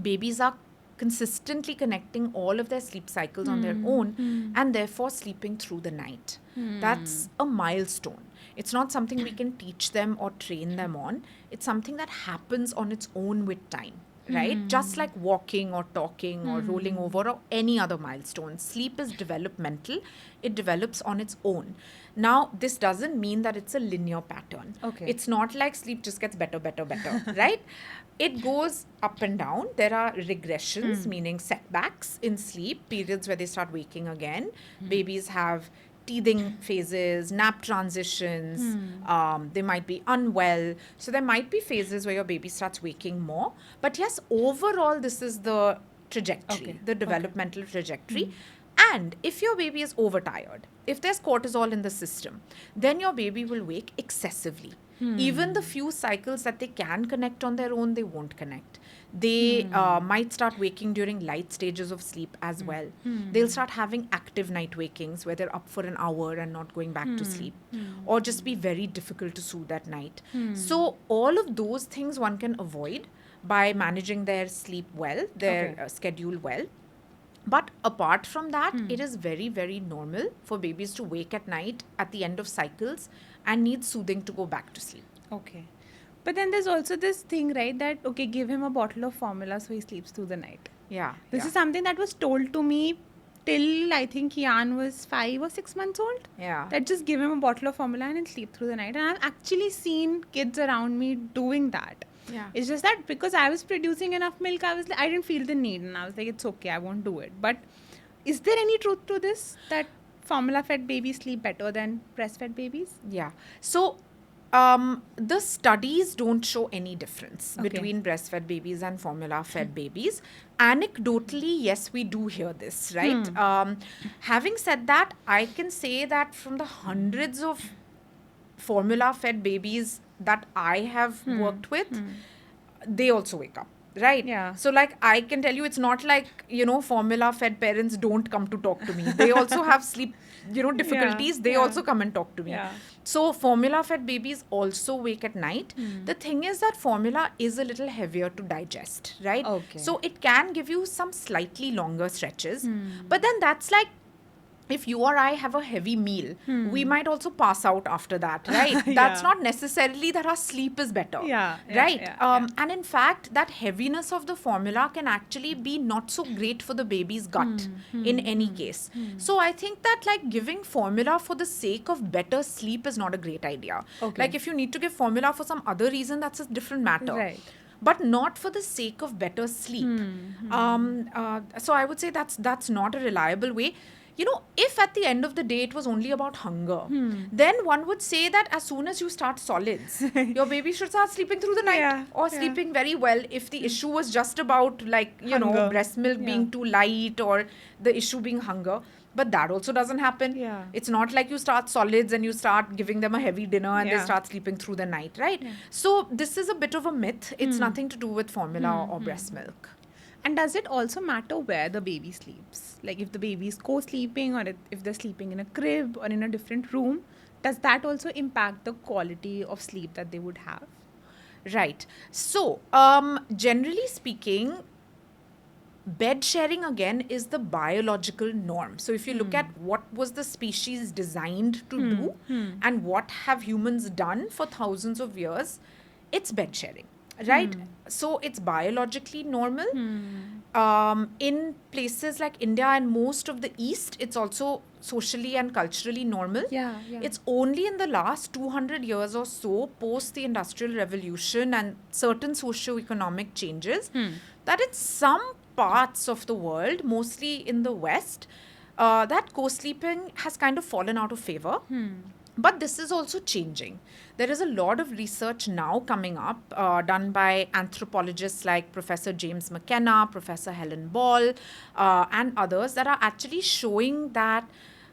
babies are consistently connecting all of their sleep cycles on their own and therefore sleeping through the night. That's a milestone. It's not something we can teach them or train them on. It's something that happens on its own with time, right? Just like walking or talking or rolling over or any other milestone. Sleep is developmental. It develops on its own. Now, this doesn't mean that it's a linear pattern. Okay. It's not like sleep just gets better, right? It goes up and down. There are regressions, meaning setbacks in sleep, periods where they start waking again. Babies have teething phases, nap transitions, they might be unwell. So there might be phases where your baby starts waking more. But yes, overall, this is the trajectory, the developmental trajectory. And if your baby is overtired, if there's cortisol in the system, then your baby will wake excessively. Even the few cycles that they can connect on their own, they won't connect. They might start waking during light stages of sleep as well. They'll start having active night wakings where they're up for an hour and not going back to sleep, or just be very difficult to soothe at night. So all of those things one can avoid by managing their sleep well, their schedule well. But apart from that, it is very, very normal for babies to wake at night at the end of cycles and need soothing to go back to sleep. Okay. But then there's also this thing, right, that, okay, give him a bottle of formula so he sleeps through the night. Yeah. This is something that was told to me till I think Jan was 5 or 6 months old. Yeah. That just give him a bottle of formula and he'll sleep through the night. And I've actually seen kids around me doing that. Yeah. It's just that because I was producing enough milk, I didn't feel the need, and I was like, it's okay, I won't do it. But is there any truth to this, that formula-fed babies sleep better than breastfed babies? Yeah. So the studies don't show any difference between breastfed babies and formula-fed babies. Anecdotally, yes, we do hear this, right? Having said that, I can say that from the hundreds of formula-fed babies that I have worked with, they also wake up. Right? Yeah. So, like, I can tell you, it's not like, formula-fed parents don't come to talk to me. They also have sleep, difficulties. They also come and talk to me. Yeah. So, formula-fed babies also wake at night. The thing is that formula is a little heavier to digest, right? Okay. So, it can give you some slightly longer stretches. But then that's like, if you or I have a heavy meal, we might also pass out after that, right? That's not necessarily that our sleep is better, right? And in fact, that heaviness of the formula can actually be not so great for the baby's gut in any case. So I think that, like, giving formula for the sake of better sleep is not a great idea. Like, if you need to give formula for some other reason, that's a different matter. Right. But not for the sake of better sleep. So I would say that's not a reliable way. If at the end of the day it was only about hunger, then one would say that as soon as you start solids, your baby should start sleeping through the night or sleeping very well. If the issue was just about, like, Hunger. breast milk being too light or the issue being hunger. But that also doesn't happen. Yeah. It's not like you start solids and you start giving them a heavy dinner and they start sleeping through the night, right? So this is a bit of a myth. It's nothing to do with formula or breast milk. And does it also matter where the baby sleeps? Like, if the baby is co-sleeping, or if they're sleeping in a crib or in a different room, does that also impact the quality of sleep that they would have? Right. So, generally speaking, bed sharing again is the biological norm. So if you look at what was the species designed to do and what have humans done for thousands of years, it's bed sharing. Right? So it's biologically normal. In places like India and most of the East, it's also socially and culturally normal. Yeah. It's only in the last 200 years or so, post the Industrial Revolution and certain socio-economic changes, that in some parts of the world, mostly in the West, that co-sleeping has kind of fallen out of favor. But this is also changing. There is a lot of research now coming up done by anthropologists like Professor James McKenna, Professor Helen Ball, and others that are actually showing that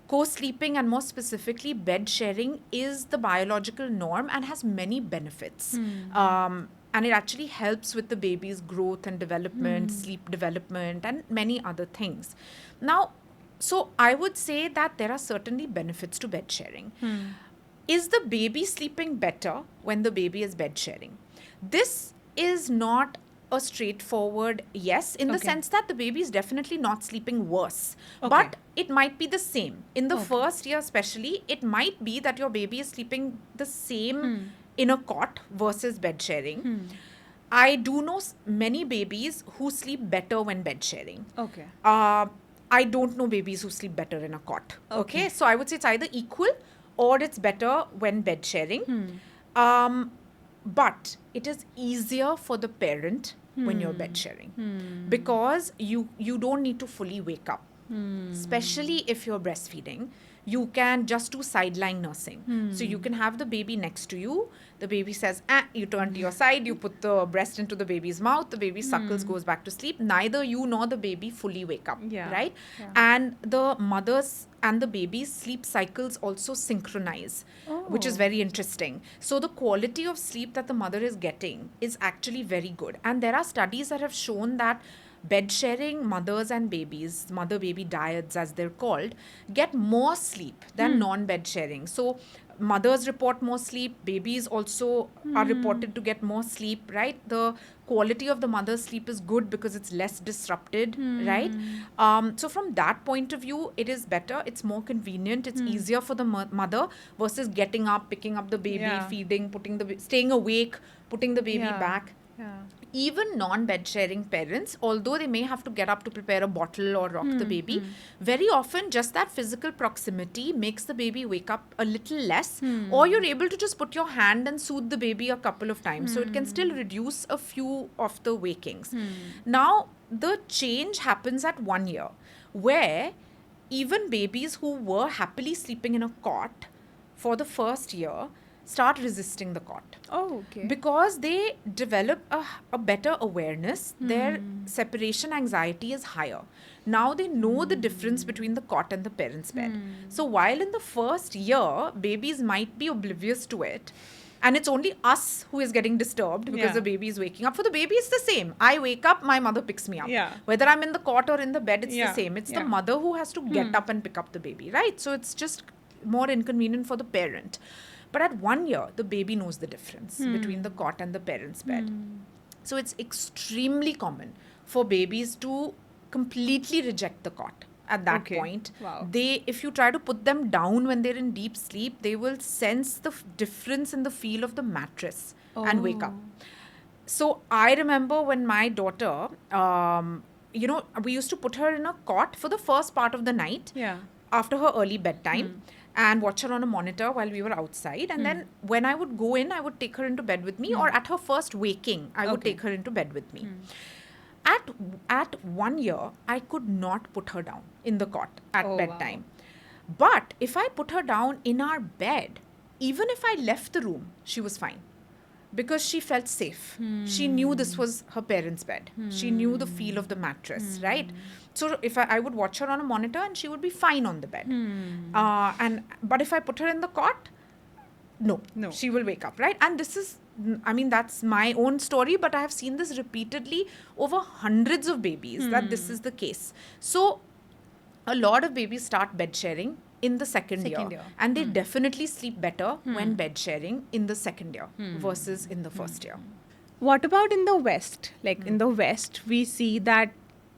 co-sleeping and more specifically bed sharing is the biological norm and has many benefits. And it actually helps with the baby's growth and development, sleep development, and many other things. Now, so I would say that there are certainly benefits to bed sharing. Is the baby sleeping better when the baby is bed sharing? This is not a straightforward yes, in the Okay. sense that the baby is definitely not sleeping worse. Okay. But it might be the same. In the Okay. first year, especially, it might be that your baby is sleeping the same in a cot versus bed sharing. I do know many babies who sleep better when bed sharing. Okay. I don't know babies who sleep better in a cot. Okay. Okay, so I would say it's either equal or it's better when bed sharing. But it is easier for the parent when you're bed sharing because you don't need to fully wake up, especially if you're breastfeeding. You can just do sideline nursing. So you can have the baby next to you. The baby says, you turn to your side, you put the breast into the baby's mouth, the baby suckles, goes back to sleep. Neither you nor the baby fully wake up, Yeah. right? Yeah. And the mother's and the baby's sleep cycles also synchronize, which is Oh. very interesting. So the quality of sleep that the mother is getting is actually very good. And there are studies that have shown that bed sharing mothers and babies, mother baby dyads as they're called, get more sleep than non bed sharing. So mothers report more sleep, babies also are reported to get more sleep, right? The quality of the mother's sleep is good because it's less disrupted, right? So from that point of view, it is better, it's more convenient, it's easier for the mother versus getting up, picking up the baby, Yeah. feeding, staying awake, putting the baby Yeah. back. Yeah. Even non-bed sharing parents, although they may have to get up to prepare a bottle or rock the baby, very often just that physical proximity makes the baby wake up a little less, or you're able to just put your hand and soothe the baby a couple of times. So it can still reduce a few of the wakings. Now, the change happens at 1 year, where even babies who were happily sleeping in a cot for the first year start resisting the cot. Oh, okay. Because they develop a better awareness, their separation anxiety is higher. Now they know the difference between the cot and the parent's bed. So while in the first year, babies might be oblivious to it, and it's only us who is getting disturbed because Yeah. the baby is waking up. For the baby, it's the same. I wake up, my mother picks me up. Yeah. Whether I'm in the cot or in the bed, it's Yeah. the same. It's the Yeah. mother who has to get up and pick up the baby, right? So it's just more inconvenient for the parent. But at 1 year, the baby knows the difference between the cot and the parent's bed. So it's extremely common for babies to completely reject the cot at that Okay. point. Wow. If you try to put them down when they're in deep sleep, they will sense the difference in the feel of the mattress and wake up. So I remember when my daughter, we used to put her in a cot for the first part of the night Yeah. after her early bedtime and watch her on a monitor while we were outside. And then when I would go in, I would take her into bed with me, or at her first waking, I would Okay. take her into bed with me. At 1 year, I could not put her down in the cot at Oh, bedtime. But if I put her down in our bed, even if I left the room, she was fine. Because she felt safe. She knew this was her parents' bed. She knew the feel of the mattress, right? So if I would watch her on a monitor and she would be fine on the bed. But if I put her in the cot, no, she will wake up, right? And this is, that's my own story, but I have seen this repeatedly over hundreds of babies that this is the case. So a lot of babies start bed sharing in the second year. And they definitely sleep better when bed sharing in the second year versus in the first year. What about in the West? Like in the West, we see that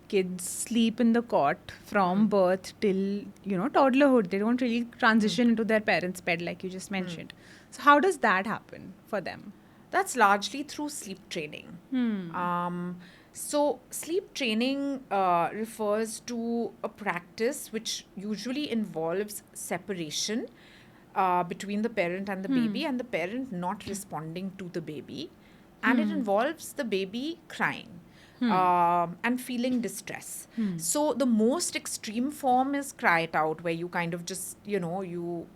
kids sleep in the cot from birth till, toddlerhood. They don't really transition into their parents' bed like you just mentioned. So how does that happen for them? That's largely through sleep training. So sleep training refers to a practice which usually involves separation between the parent and the baby, and the parent not responding to the baby. And it involves the baby crying and feeling distress. So the most extreme form is cry it out, where you kind of just, you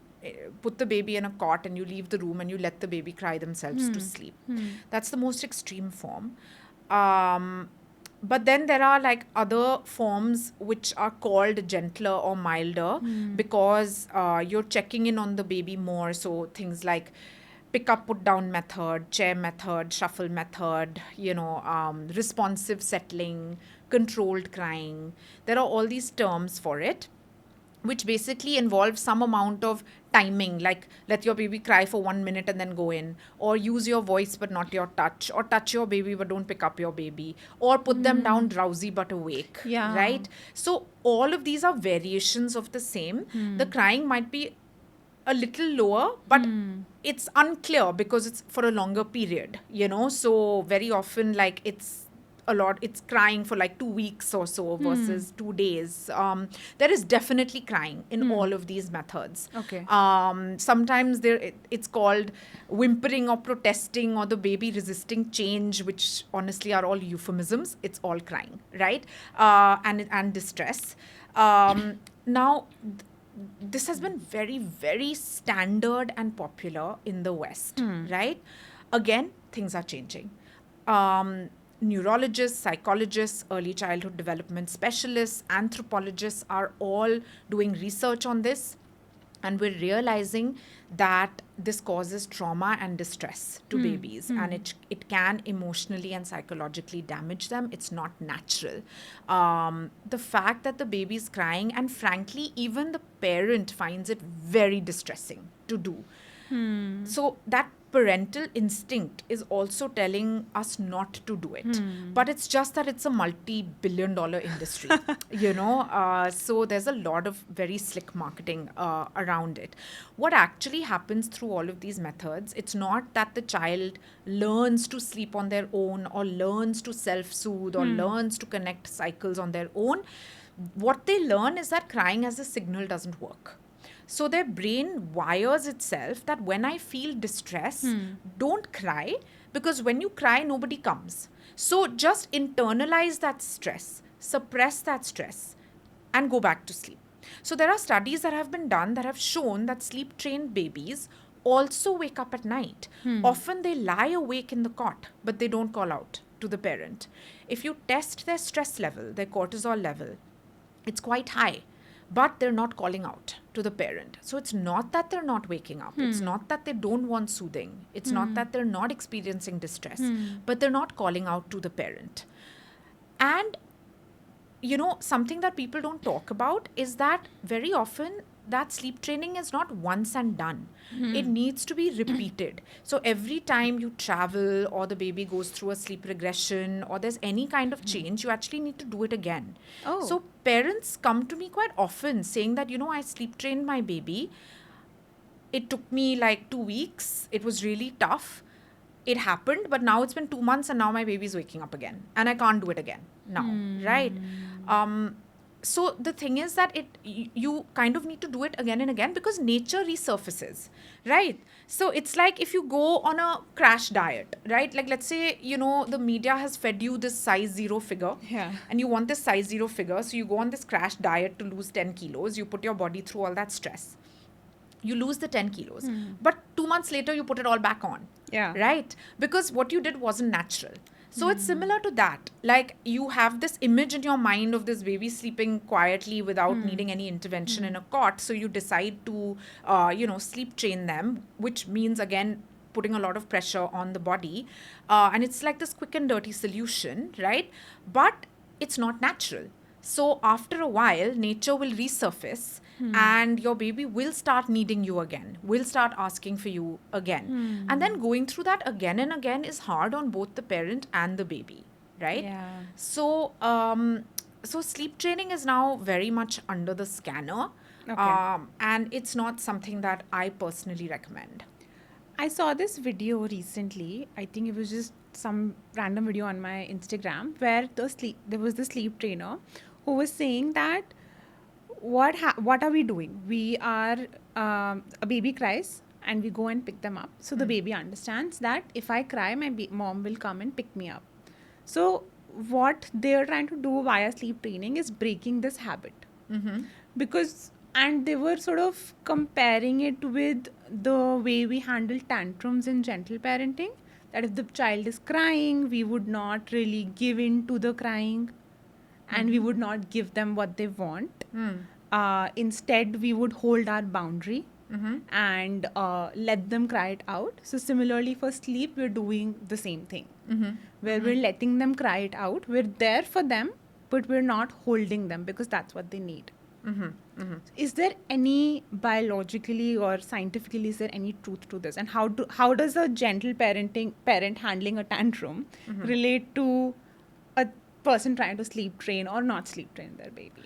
put the baby in a cot and you leave the room and you let the baby cry themselves to sleep. That's the most extreme form. But then there are like other forms which are called gentler or milder because you're checking in on the baby more. So things like pick up, put down method, chair method, shuffle method, responsive settling, controlled crying. There are all these terms for it, which basically involve some amount of timing, like let your baby cry for 1 minute and then go in, or use your voice but not your touch, or touch your baby but don't pick up your baby, or put them down drowsy but awake, Yeah. right? So all of these are variations of the same. The crying might be a little lower, but it's unclear because it's for a longer period, so very often, like, it's crying for like 2 weeks or so versus 2 days. There is definitely crying in all of these methods. Okay. Sometimes it's called whimpering or protesting, or the baby resisting change, which honestly are all euphemisms. It's all crying, right? And distress. Now, this has been very, very standard and popular in the West, right? Again, things are changing. Neurologists, psychologists, early childhood development specialists, anthropologists are all doing research on this. And we're realizing that this causes trauma and distress to babies, and it can emotionally and psychologically damage them. It's not natural. The fact that the baby is crying, and frankly, even the parent finds it very distressing to do. So that parental instinct is also telling us not to do it. But it's just that it's a multi-billion-dollar industry, so there's a lot of very slick marketing around it. What actually happens through all of these methods, it's not that the child learns to sleep on their own, or learns to self-soothe, or learns to connect cycles on their own. What they learn is that crying as a signal doesn't work. So their brain wires itself that when I feel distress, don't cry, because when you cry, nobody comes. So just internalize that stress, suppress that stress, and go back to sleep. So there are studies that have been done that have shown that sleep-trained babies also wake up at night. Often they lie awake in the cot, but they don't call out to the parent. If you test their stress level, their cortisol level, it's quite high. But they're not calling out to the parent. So it's not that they're not waking up. It's not that they don't want soothing. It's not that they're not experiencing distress. But they're not calling out to the parent. And, something that people don't talk about is that very often that sleep training is not once and done. It needs to be repeated. So every time you travel, or the baby goes through a sleep regression, or there's any kind of change, you actually need to do it again. Oh. So parents come to me quite often saying that, I sleep trained my baby. It took me like 2 weeks. It was really tough. It happened, but now it's been 2 months and now my baby's waking up again. And I can't do it again now, right? So the thing is that you kind of need to do it again and again, because nature resurfaces, right? So it's like if you go on a crash diet, right? Like, let's say, the media has fed you this size 0 figure. Yeah. And you want this size 0 figure. So you go on this crash diet to lose 10 kilos. You put your body through all that stress. You lose the 10 kilos. But 2 months later, you put it all back on. Yeah. Right? Because what you did wasn't natural. So it's similar to that. Like, you have this image in your mind of this baby sleeping quietly without needing any intervention in a cot. So you decide to, sleep train them, which means, again, putting a lot of pressure on the body. And it's like this quick and dirty solution, right? But it's not natural. So after a while, nature will resurface and your baby will start needing you again, will start asking for you again. And then going through that again and again is hard on both the parent and the baby, right? Yeah. So, so sleep training is now very much under the scanner. Okay. And it's not something that I personally recommend. I saw this video recently. I think it was just some random video on my Instagram where there was the sleep trainer who was saying that what are we doing? We are a baby cries and we go and pick them up. So the baby understands that if I cry, my mom will come and pick me up. So what they're trying to do via sleep training is breaking this habit. And they were sort of comparing it with the way we handle tantrums in gentle parenting. That if the child is crying, we would not really give in to the crying and we would not give them what they want. Instead, we would hold our boundary and let them cry it out. So similarly for sleep, we're doing the same thing. Where we're letting them cry it out. We're there for them, but we're not holding them because that's what they need. Is there any biologically or scientifically, is there any truth to this? And how does a gentle parent handling a tantrum relate to a person trying to sleep train or not sleep train their baby?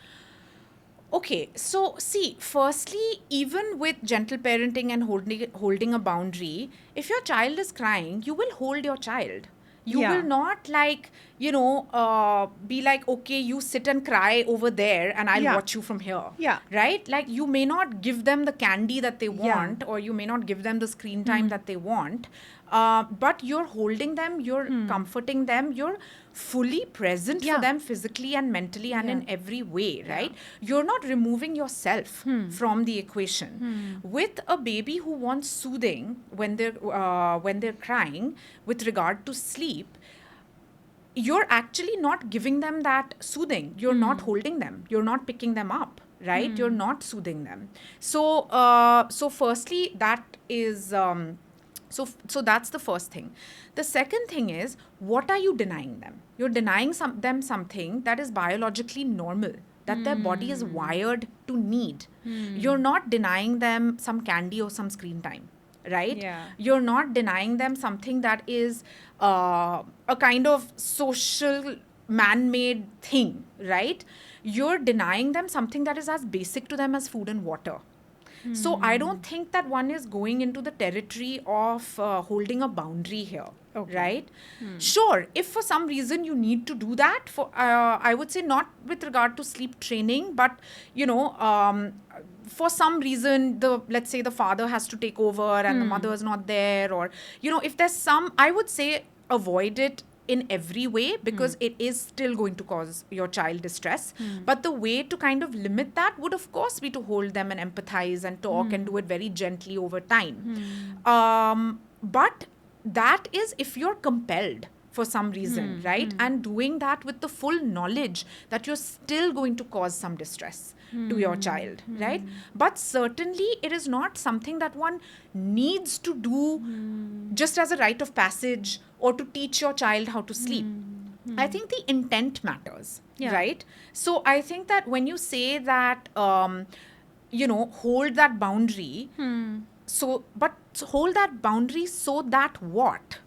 Okay, so see, firstly, even with gentle parenting and holding a boundary, if your child is crying, you will hold your child. You Yeah. will not be like, okay, you sit and cry over there and I'll Yeah. watch you from here. Yeah. Right? Like, you may not give them the candy that they Yeah. want, or you may not give them the screen time that they want. But you're holding them, you're comforting them, you're fully present Yeah. for them physically and mentally and in every way, right? You're not removing yourself from the equation. With a baby who wants soothing when they're crying with regard to sleep, you're actually not giving them that soothing. You're not holding them. You're not picking them up, right? You're not soothing them. So firstly, that is so that's the first thing. The second thing is, what are you denying them? You're denying them something that is biologically normal, that their body is wired to need. You're not denying them some candy or some screen time, right? Yeah. You're not denying them something that is a kind of social man-made thing, right? You're denying them something that is as basic to them as food and water. So I don't think that one is going into the territory of holding a boundary here, right? Sure, if for some reason you need to do that, I would say not with regard to sleep training, but for some reason, let's say the father has to take over and the mother is not there, or if there's some, I would say avoid it in every way, because it is still going to cause your child distress. But the way to kind of limit that would, of course, be to hold them and empathize and talk and do it very gently over time. But that is if you're compelled for some reason, right? And doing that with the full knowledge that you're still going to cause some distress to your child, right? But certainly it is not something that one needs to do just as a rite of passage or to teach your child how to sleep. I think the intent matters, right? So I think that when you say that, hold that boundary, but hold that boundary so that what?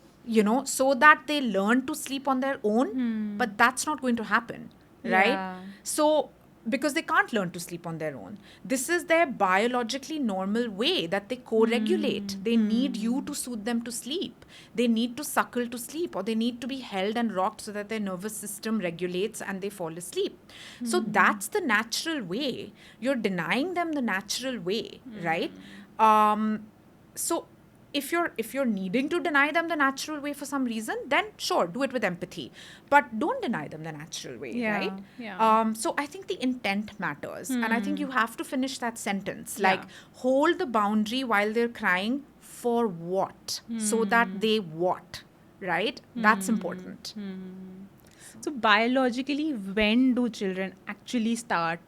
So that they learn to sleep on their own, but that's not going to happen, right? Yeah. So, because they can't learn to sleep on their own. This is their biologically normal way that they co-regulate. They need you to soothe them to sleep. They need to suckle to sleep, or they need to be held and rocked so that their nervous system regulates and they fall asleep. So that's the natural way. You're denying them the natural way, right? So if you're needing to deny them the natural way for some reason, then sure, do it with empathy, but don't deny them the natural way, right? So I think the intent matters, and I think you have to finish that sentence, like hold the boundary while they're crying for what, so that they what, right? That's important. So biologically, when do children actually start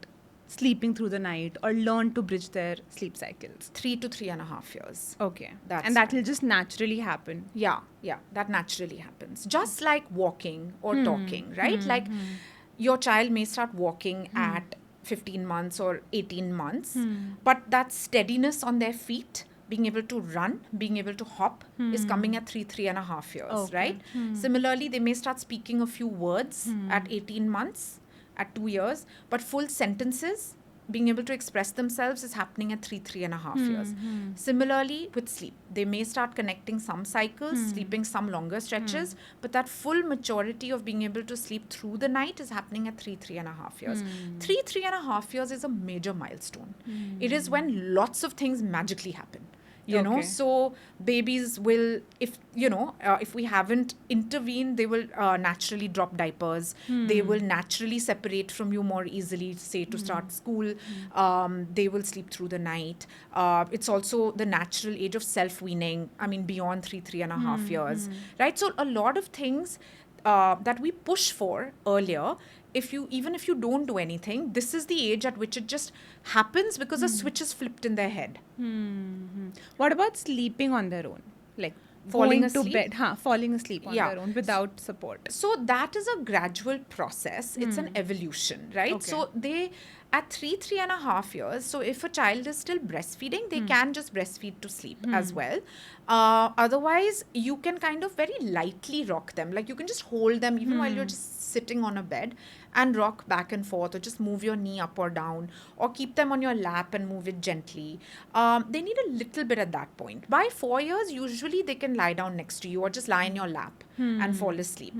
sleeping through the night or learn to bridge their sleep cycles? 3 to 3.5 years. Okay. That's and that fine. will just naturally happen. Yeah, that naturally happens. Just like walking or talking, right? Like your child may start walking at 15 months or 18 months, but that steadiness on their feet, being able to run, being able to hop is coming at 3.5 years, right? Similarly, they may start speaking a few words at 18 months, at 2 years, but full sentences, being able to express themselves, is happening at 3.5 years. Similarly, with sleep, they may start connecting some cycles, sleeping some longer stretches, but that full maturity of being able to sleep through the night is happening at 3.5 years. 3.5 years is a major milestone. It is when lots of things magically happen. So babies will, if we haven't intervened, they will naturally drop diapers. They will naturally separate from you more easily, say, to start school. They will sleep through the night. It's also the natural age of self-weaning, beyond 3.5 years, right? So a lot of things that we push for earlier, even if you don't do anything, this is the age at which it just happens because a switch is flipped in their head. What about sleeping on their own? Like Falling going to asleep? bed, falling asleep on Yeah. their own without support. So that is a gradual process. It's an evolution, right? Okay. So At 3.5 years, so if a child is still breastfeeding, they can just breastfeed to sleep as well. Otherwise, you can kind of very lightly rock them. Like you can just hold them even while you're just sitting on a bed and rock back and forth, or just move your knee up or down, or keep them on your lap and move it gently. They need a little bit at that point. By 4 years, usually they can lie down next to you or just lie in your lap and fall asleep.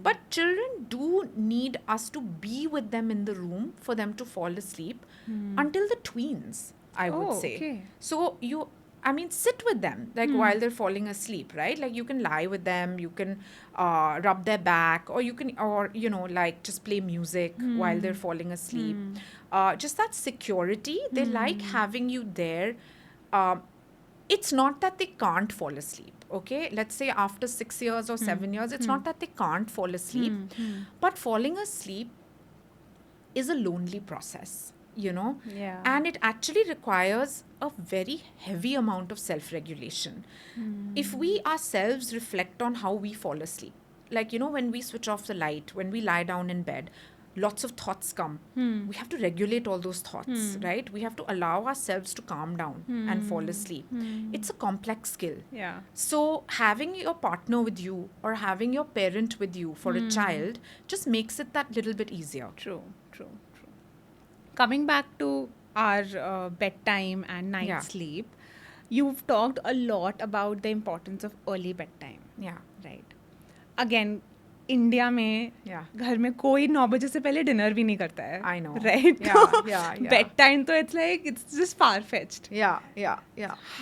But children do need us to be with them in the room for them to fall asleep until the tweens, I would say. Okay. So sit with them like while they're falling asleep, right? Like you can lie with them, you can rub their back, or like just play music while they're falling asleep. Just that security, they like having you there. It's not that they can't fall asleep, okay? Let's say after 6 years or 7 years, it's not that they can't fall asleep, but falling asleep is a lonely process, Yeah. and it actually requires a very heavy amount of self-regulation. If we ourselves reflect on how we fall asleep, like, when we switch off the light, when we lie down in bed, lots of thoughts come. We have to regulate all those thoughts, right? We have to allow ourselves to calm down and fall asleep. It's a complex skill. Yeah. So having your partner with you or having your parent with you for a child just makes it that little bit easier. True. Coming back to our bedtime and night Yeah. sleep, you've talked a lot about the importance of early bedtime. Yeah. Right. Again, India में घर में कोई 9 बजे से पहले dinner भी नहीं करता है. I know. Right? Yeah. Bed time, तो it's just far-fetched. Yeah.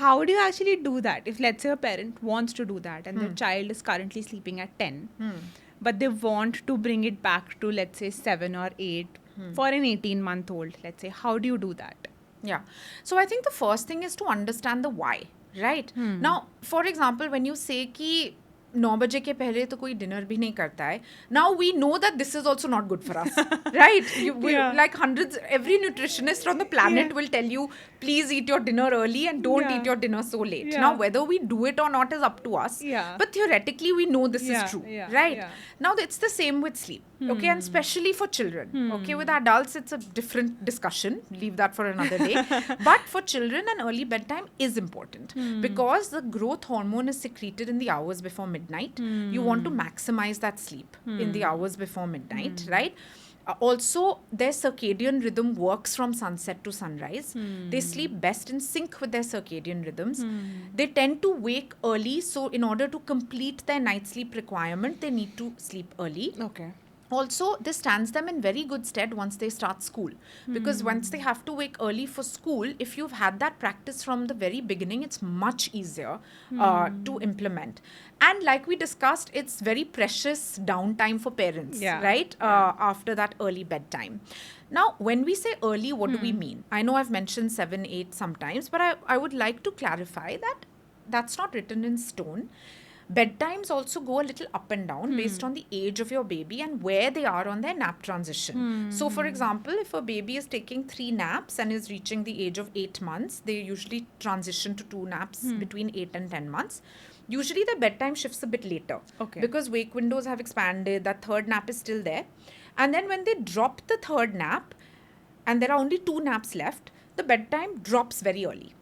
How do you actually do that? If, let's say, a parent wants to do that and their child is currently sleeping at 10, but they want to bring it back to, let's say, 7 or 8 for an 18-month-old, let's say, how do you do that? Yeah. So I think the first thing is to understand the why, right? Now, for example, when you say कि 9 बजे के पहले तो कोई dinner भी नहीं करता है, now we know that this is also not good for us, right? Like hundreds, every nutritionist on the planet will tell you, please eat your dinner early and don't eat your dinner so late. Now, whether we do it or not is up to us, but theoretically we know this is true, right? Now, it's the same with sleep, okay? And especially for children, okay? With adults, it's a different discussion. Leave that for another day. But for children, an early bedtime is important because the growth hormone is secreted in the hours before midnight. You want to maximize that sleep in the hours before midnight, right? Also, their circadian rhythm works from sunset to sunrise. They sleep best in sync with their circadian rhythms. They tend to wake early, so in order to complete their night sleep requirement, they need to sleep early. Okay. Also, this stands them in very good stead once they start school. Because once they have to wake early for school, if you've had that practice from the very beginning, it's much easier to implement. And like we discussed, it's very precious downtime for parents, right? After that early bedtime. Now, when we say early, what do we mean? I know I've mentioned 7, 8 sometimes, but I would like to clarify that that's not written in stone. Bedtimes also go a little up and down based on the age of your baby and where they are on their nap transition. So, for example, if a baby is taking 3 naps and is reaching the age of 8 months, they usually transition to 2 naps between 8 and 10 months. Usually, the bedtime shifts a bit later because wake windows have expanded, that third nap is still there. And then when they drop the third nap and there are only 2 naps left, the bedtime drops very early.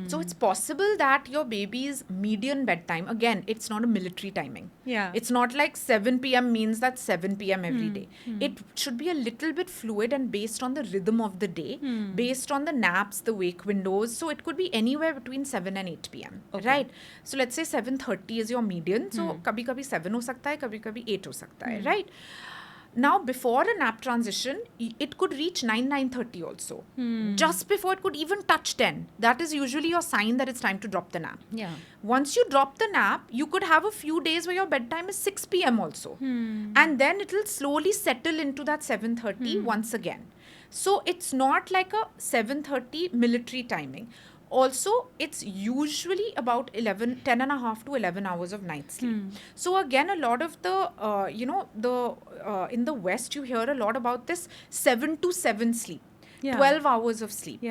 So it's possible that your baby's median bedtime, again, it's not a military timing. It's not like 7 p.m. means that 7 p.m. every day. It should be a little bit fluid and based on the rhythm of the day, based on the naps, the wake windows. So it could be anywhere between 7 and 8 p.m. Right? So let's say 7:30 is your median. So kabhi 7 ho sakta hai, kabhi 8 ho sakta hai, right? Now, before a nap transition, it could reach 9:30 also. Just before it could even touch 10. That is usually your sign that it's time to drop the nap. Once you drop the nap, you could have a few days where your bedtime is 6 p.m. also. And then it will slowly settle into that 7:30 once again. So, it's not like a 7:30 military timing. Also, it's usually about 10 and a half to 11 hours of night sleep. So again, a lot of the, in the West, you hear a lot about this 7 to 7 sleep, 12 hours of sleep.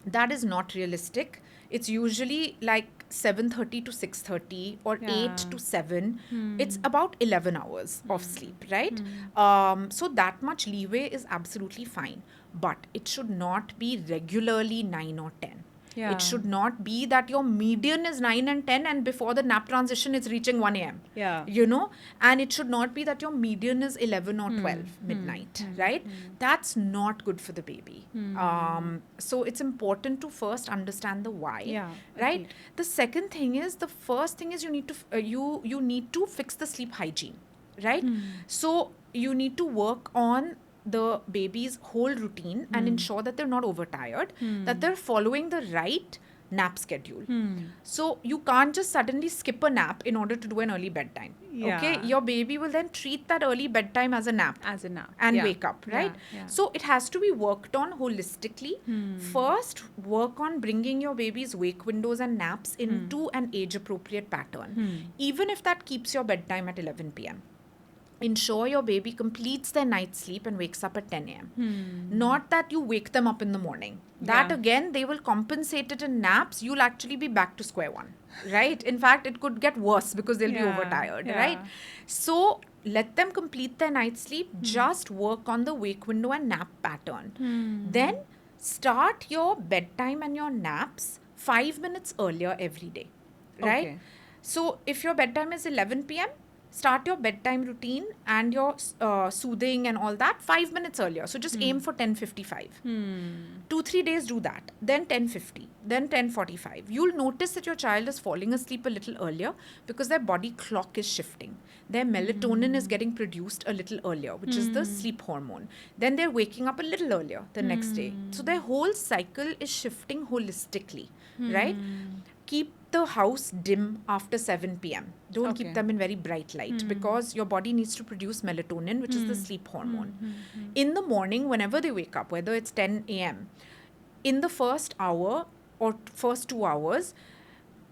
That is not realistic. It's usually like 7:30 to 6:30 or 8 to 7. It's about 11 hours of sleep, right? So that much leeway is absolutely fine. but it should not be regularly 9 or 10. Yeah. It should not be that your median is 9 and 10 and before the nap transition it's reaching 1 a.m. Yeah. You know, and it should not be that your median is 11 or 12 midnight, right? That's not good for the baby. So it's important to first understand the why, Yeah, right? agreed. The second thing is, the first thing is you need to you need to fix the sleep hygiene, right? So you need to work on the baby's whole routine and ensure that they're not overtired, that they're following the right nap schedule. So you can't just suddenly skip a nap in order to do an early bedtime. Yeah. Okay, your baby will then treat that early bedtime as a nap As a nap. and Yeah. wake up, right? Yeah. So it has to be worked on holistically. First, work on bringing your baby's wake windows and naps into an age appropriate pattern, even if that keeps your bedtime at 11 p.m. Ensure your baby completes their night sleep and wakes up at 10 a.m. Not that you wake them up in the morning. That Yeah. again, they will compensate it in naps. You'll actually be back to square one, right? In fact, it could get worse because they'll be Yeah, overtired, yeah. right? So let them complete their night sleep. Just work on the wake window and nap pattern. Then start your bedtime and your naps 5 minutes earlier every day, right? Okay. So if your bedtime is 11 p.m., start your bedtime routine and your soothing and all that 5 minutes earlier. So just aim for 10:55. 2-3 days do that. Then 10:50. Then 10:45. You'll notice that your child is falling asleep a little earlier because their body clock is shifting. Their melatonin is getting produced a little earlier, which is the sleep hormone. Then they're waking up a little earlier the next day. So their whole cycle is shifting holistically, right? Keep the house dim after 7 p.m. Don't Okay. keep them in very bright light because your body needs to produce melatonin, which is the sleep hormone. In the morning, whenever they wake up, whether it's 10 a.m., in the first hour or first 2 hours,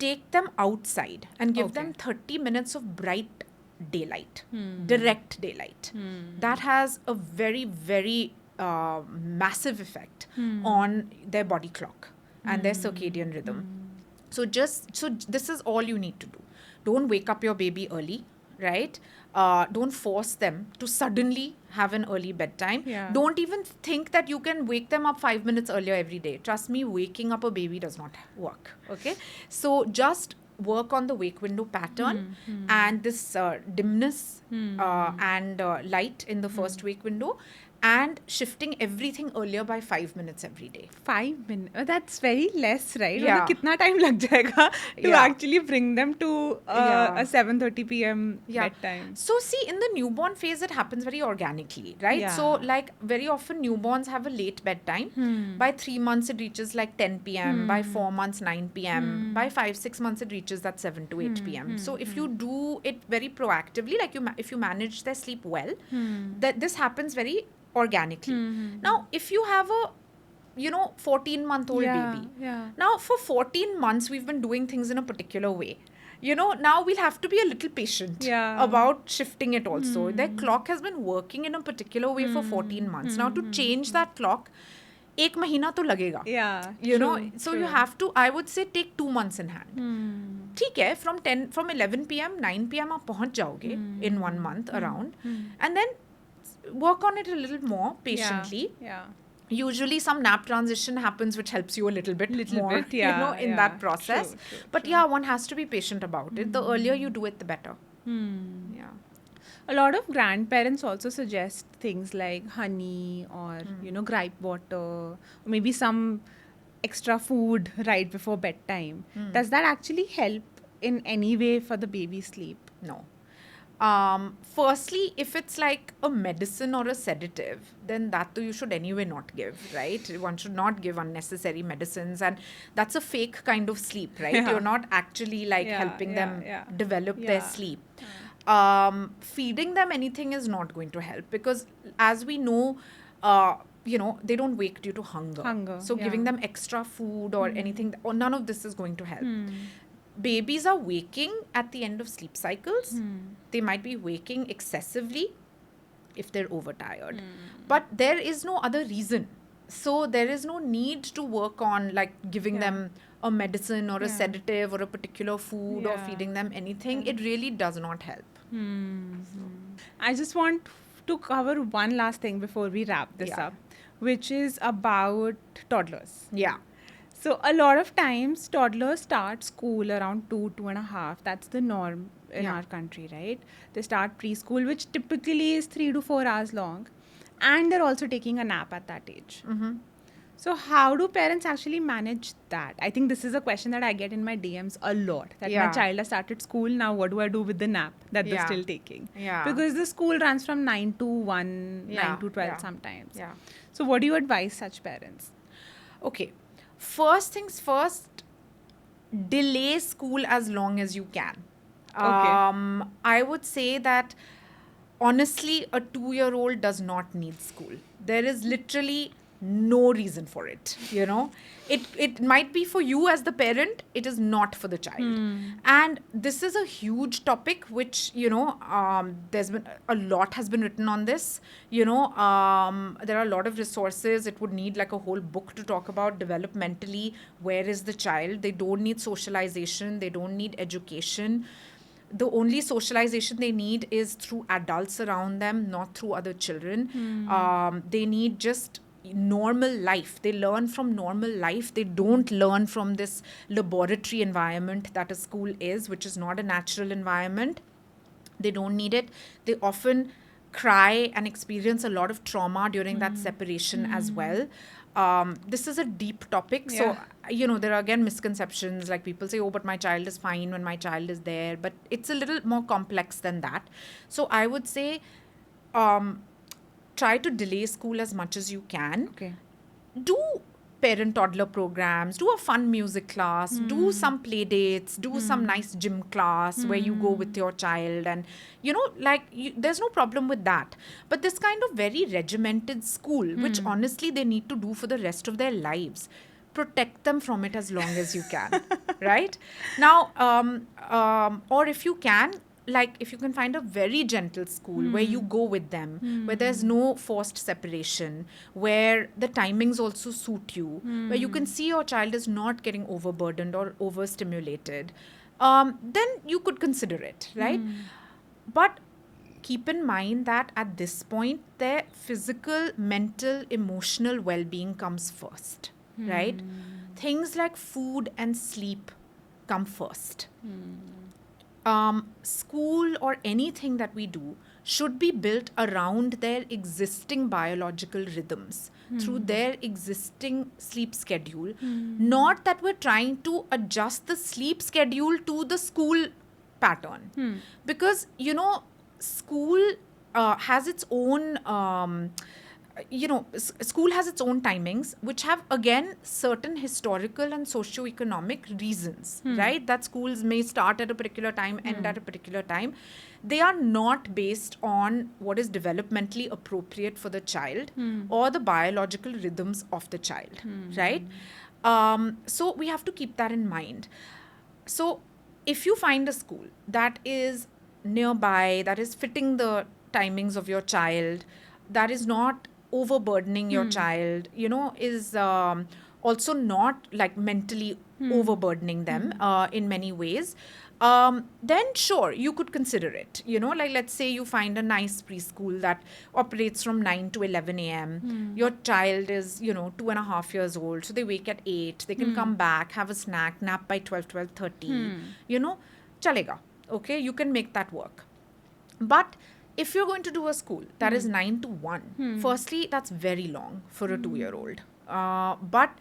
take them outside and give them 30 minutes of bright daylight, direct daylight. That has a very, very massive effect on their body clock and their circadian rhythm. So this is all you need to do. Don't wake up your baby early, right? Don't force them to suddenly have an early bedtime. Yeah. Don't even think that you can wake them up 5 minutes earlier every day. Trust me, waking up a baby does not work, okay? So just work on the wake window pattern and this dimness and light in the first wake window, and shifting everything earlier by 5 minutes every day. 5 minutes. That's very less, right? Yeah. मतलब कितना time लग जाएगा to Yeah. actually bring them to Yeah. a 7:30 p.m. bedtime? So see, in the newborn phase, it happens very organically, right? Yeah. So like very often newborns have a late bedtime. By 3 months, it reaches like 10 p.m. By 4 months, 9 p.m. By 5-6 months, it reaches that 7 to 8 p.m. So if you do it very proactively, like if you manage their sleep well, that this happens very organically. Now, if you have a 14-month-old baby. Yeah. Now, for 14 months, we've been doing things in a particular way. Now we'll have to be a little patient Yeah. about shifting it also. Their clock has been working in a particular way for 14 months. Now, to change that clock, 1 mahina to lagega. Yeah. So you have to, I would say, take 2 months in hand. ठीक है, from 11 p.m., 9 p.m. आप पहुंच जाओगे in 1 month around. And then work on it a little more patiently. Yeah. Usually some nap transition happens which helps you a little bit more, in that process. True, But yeah, one has to be patient about it. The earlier you do it, the better. Yeah. A lot of grandparents also suggest things like honey or, gripe water, or maybe some extra food right before bedtime. Does that actually help in any way for the baby's sleep? No. Firstly, if it's like a medicine or a sedative, then that too you should anyway not give, right? One should not give unnecessary medicines, and that's a fake kind of sleep, right? Yeah. You're not actually helping them develop their Yeah. sleep. Feeding them anything is not going to help because, as we know, they don't wake due to hunger. So giving them extra food or anything, or none of this is going to help. Babies are waking at the end of sleep cycles. They might be waking excessively if they're overtired. But there is no other reason. So there is no need to work on giving them a medicine or a sedative or a particular food or feeding them anything. It really does not help. I just want to cover one last thing before we wrap this up. which is about toddlers. Yeah. So a lot of times toddlers start school around 2.5. That's the norm in Yeah. our country, right? They start preschool, which typically is 3 to 4 hours long, and they're also taking a nap at that age. Mm-hmm. So how do parents actually manage that? I think this is a question that I get in my DMs a lot. That my Yeah. child has started school, now what do I do with the nap that they're Yeah. still taking? Yeah. Because the school runs from 9 to 1, Yeah. 9 to 12 Yeah. sometimes. Yeah. So what do you advise such parents? Okay. First things first, delay school as long as you can. Okay. I would say that honestly, a 2-year-old does not need school. There is literally no reason for it. It might be for you as the parent, it is not for the child. And this is a huge topic which there's been a lot has been written on this. There are a lot of resources. It would need like a whole book to talk about developmentally where is the child. They don't need socialization, they don't need education. The only socialization they need is through adults around them, not through other children. They need just normal life. They learn from normal life. They don't learn from this laboratory environment that a school is, which is not a natural environment. They don't need it. They often cry and experience a lot of trauma during that separation as well. This is a deep topic. So, there are again misconceptions, like people say, oh, but my child is fine when my child is there. But it's a little more complex than that. So I would say try to delay school as much as you can. Okay. Do parent toddler programs, do a fun music class, do some play dates, do some nice gym class where you go with your child, and there's no problem with that. But this kind of very regimented school, which honestly they need to do for the rest of their lives, protect them from it as long as you can. Right now, or if you can, like if you can find a very gentle school where you go with them, where there's no forced separation, where the timings also suit you, where you can see your child is not getting overburdened or overstimulated, then you could consider it, right? But keep in mind that at this point, their physical, mental, emotional well-being comes first, right? Things like food and sleep come first. School or anything that we do should be built around their existing biological rhythms through their existing sleep schedule. Not that we're trying to adjust the sleep schedule to the school pattern. Because, school has its own school has its own timings, which have again certain historical and socio-economic reasons, right? That schools may start at a particular time, end at a particular time. They are not based on what is developmentally appropriate for the child or the biological rhythms of the child, right? So we have to keep that in mind. So if you find a school that is nearby, that is fitting the timings of your child, that is not overburdening your child, is also not like mentally overburdening them in many ways, then sure, you could consider it. Like let's say you find a nice preschool that operates from 9 to 11 a.m. Your child is, 2.5 years old. So they wake at 8. They can come back, have a snack, nap by 12:30. Chalega. Okay, you can make that work. But if you're going to do a school that is 9 to 1, firstly, that's very long for a 2-year-old. But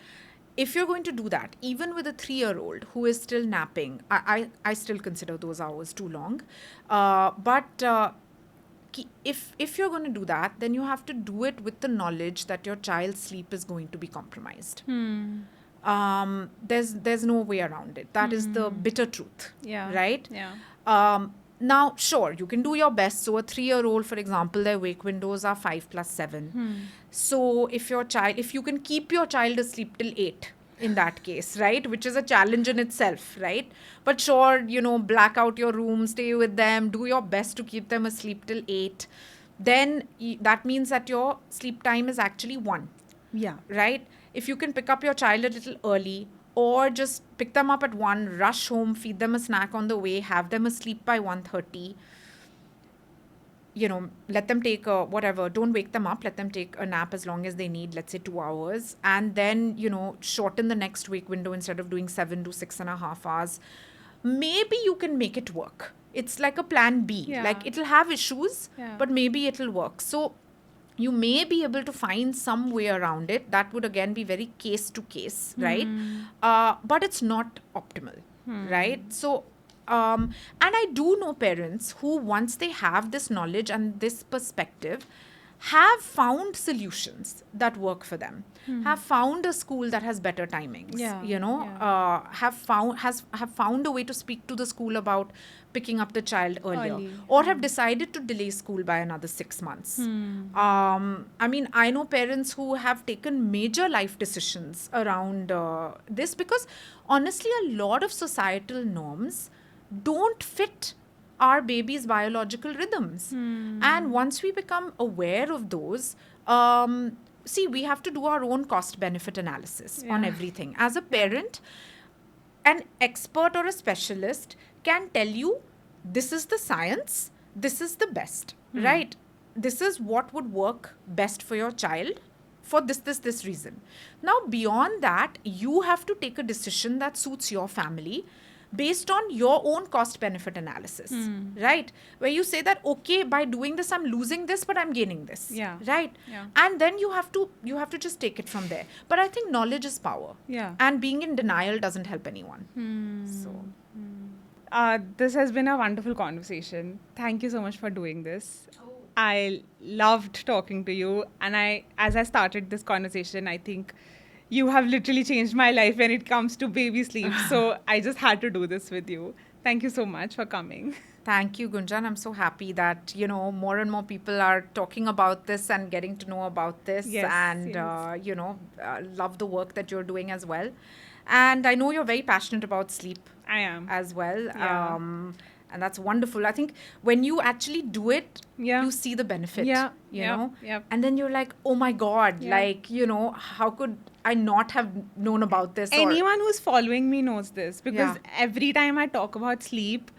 if you're going to do that, even with a 3-year-old who is still napping, I still consider those hours too long. But if you're going to do that, then you have to do it with the knowledge that your child's sleep is going to be compromised. There's no way around it. That is the bitter truth. Yeah. Right? Yeah. Now, sure, you can do your best. So a 3-year-old, for example, their wake windows are 5 plus 7. So if you can keep your child asleep till 8 in that case, right? Which is a challenge in itself, right? But sure, black out your room, stay with them, do your best to keep them asleep till 8. Then that means that your sleep time is actually 1. Yeah. Right? If you can pick up your child a little early, or just pick them up at 1, rush home, feed them a snack on the way, have them asleep by 1:30. let them take a whatever, don't wake them up, let them take a nap as long as they need, let's say 2 hours, and then, shorten the next wake window instead of doing 7 to 6.5 hours. Maybe you can make it work. It's like a plan B. Yeah. Like it'll have issues, Yeah. but maybe it'll work. So you may be able to find some way around it. That would again be very case to case, right? But it's not optimal, right? So, and I do know parents who, once they have this knowledge and this perspective, have found solutions that work for them, have found a school that has better timings, Yeah. have found a way to speak to the school about picking up the child earlier, Early. or have decided to delay school by another 6 months. I mean, I know parents who have taken major life decisions around this, because honestly, a lot of societal norms don't fit our baby's biological rhythms. And once we become aware of those, see, we have to do our own cost benefit analysis on Yeah. everything. As a parent, an expert or a specialist can tell you, this is the science, this is the best, right? This is what would work best for your child for this reason. Now, beyond that, you have to take a decision that suits your family based on your own cost benefit analysis, right? Where you say that, okay, by doing this, I'm losing this, but I'm gaining this, Yeah. right? Yeah. And then you have to just take it from there. But I think knowledge is power. Yeah. And being in denial doesn't help anyone. So, This has been a wonderful conversation. Thank you so much for doing this. I loved talking to you, and as I started this conversation, I think you have literally changed my life when it comes to baby sleep. So I just had to do this with you. Thank you so much for coming. thank you, Gunjan. I'm so happy that, more and more people are talking about this and getting to know about this. Yes, And, yes. love the work that you're doing as well. And I know you're very passionate about sleep I am. as well. Yeah. And that's wonderful. I think when you actually do it, Yeah. you see the benefit, Yeah, you yep, know? yep. And then you're like, oh my God, Yeah. like, how could I not have known about this? Or- Anyone who's following me knows this, because Yeah. every time I talk about sleep,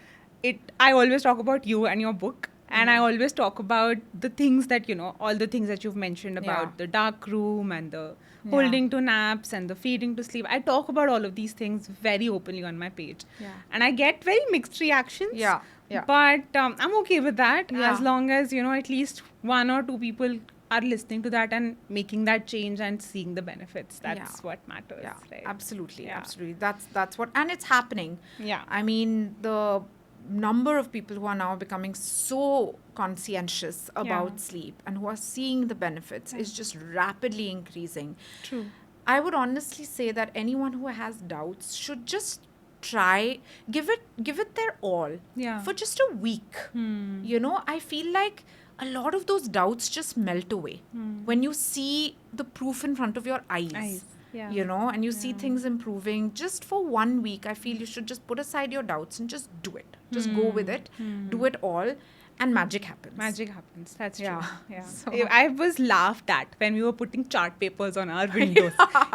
I always talk about you and your book. And I always talk about the things that, all the things that you've mentioned about Yeah. the dark room and the holding to naps and the feeding to sleep. I talk about all of these things very openly on my page. Yeah. And I get very mixed reactions. Yeah, yeah. But I'm okay with that, Yeah. as long as, at least one or two people are listening to that and making that change and seeing the benefits. That's Yeah. what matters. Yeah, right? absolutely, Yeah. absolutely. That's what, and it's happening. Yeah. I mean, the number of people who are now becoming so conscientious about sleep and who are seeing the benefits is just rapidly increasing. True. I would honestly say that anyone who has doubts should just try, give it their all, Yeah. for just a week. I feel like a lot of those doubts just melt away when you see the proof in front of your eyes. Yeah. And you see things improving just for 1 week. I feel you should just put aside your doubts and just do it. Just go with it, do it all, and magic happens. Magic happens. That's true. Yeah. Yeah. So- I was laughed at when we were putting chart papers on our windows.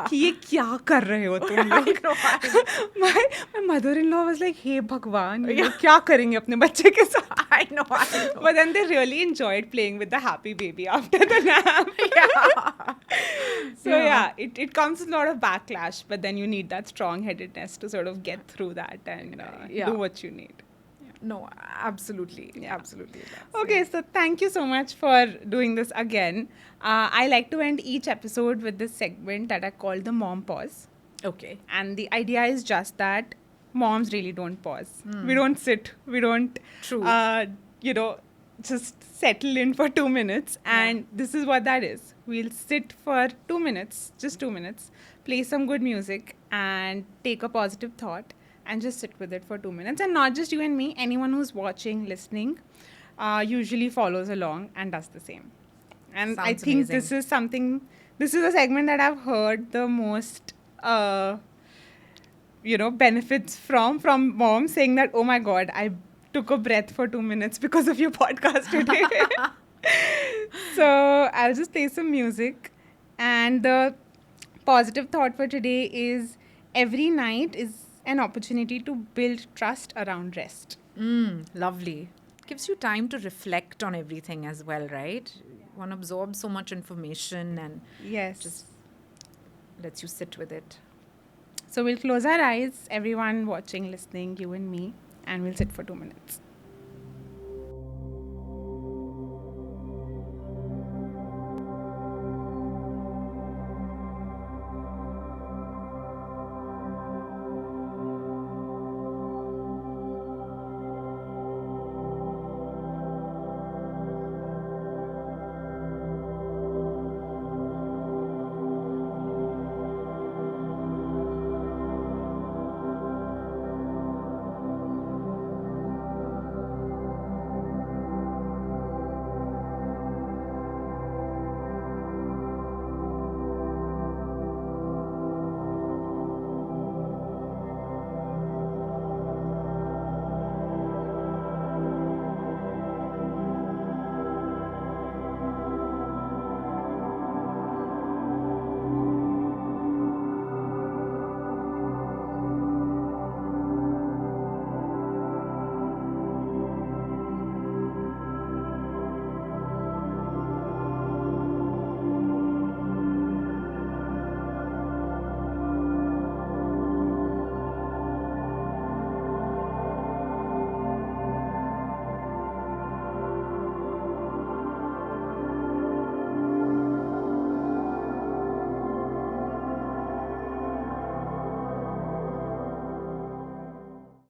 कि ये क्या कर रहे हो तुम लोग? My mother-in-law was like, "Hey Bhagwan, ये लोग क्या करेंगे अपने बच्चे के साथ?" I know. But then they really enjoyed playing with the happy baby after the nap. Yeah. So yeah, it comes with a lot of backlash, but then you need that strong-headedness to sort of get through that and Yeah. do what you need. No, absolutely. Yeah. Absolutely. Okay, so thank you so much for doing this again. I like to end each episode with this segment that I call the mom pause. Okay. And the idea is just that moms really don't pause. We don't sit. We don't, True. just settle in for 2 minutes. And this is what that is. We'll sit for 2 minutes, just 2 minutes, play some good music and take a positive thought and just sit with it for 2 minutes. And not just you and me, anyone who's watching, listening, usually follows along and does the same. And I Sounds think amazing. this is a segment that I've heard the most, benefits from moms saying that, oh my God, I took a breath for 2 minutes because of your podcast today. So I'll just play some music. And the positive thought for today is every night is an opportunity to build trust around rest. Lovely. gives you time to reflect on everything as well, right? One absorbs so much information and Yes. just lets you sit with it. So we'll close our eyes, everyone watching, listening, you and me, and we'll sit for 2 minutes.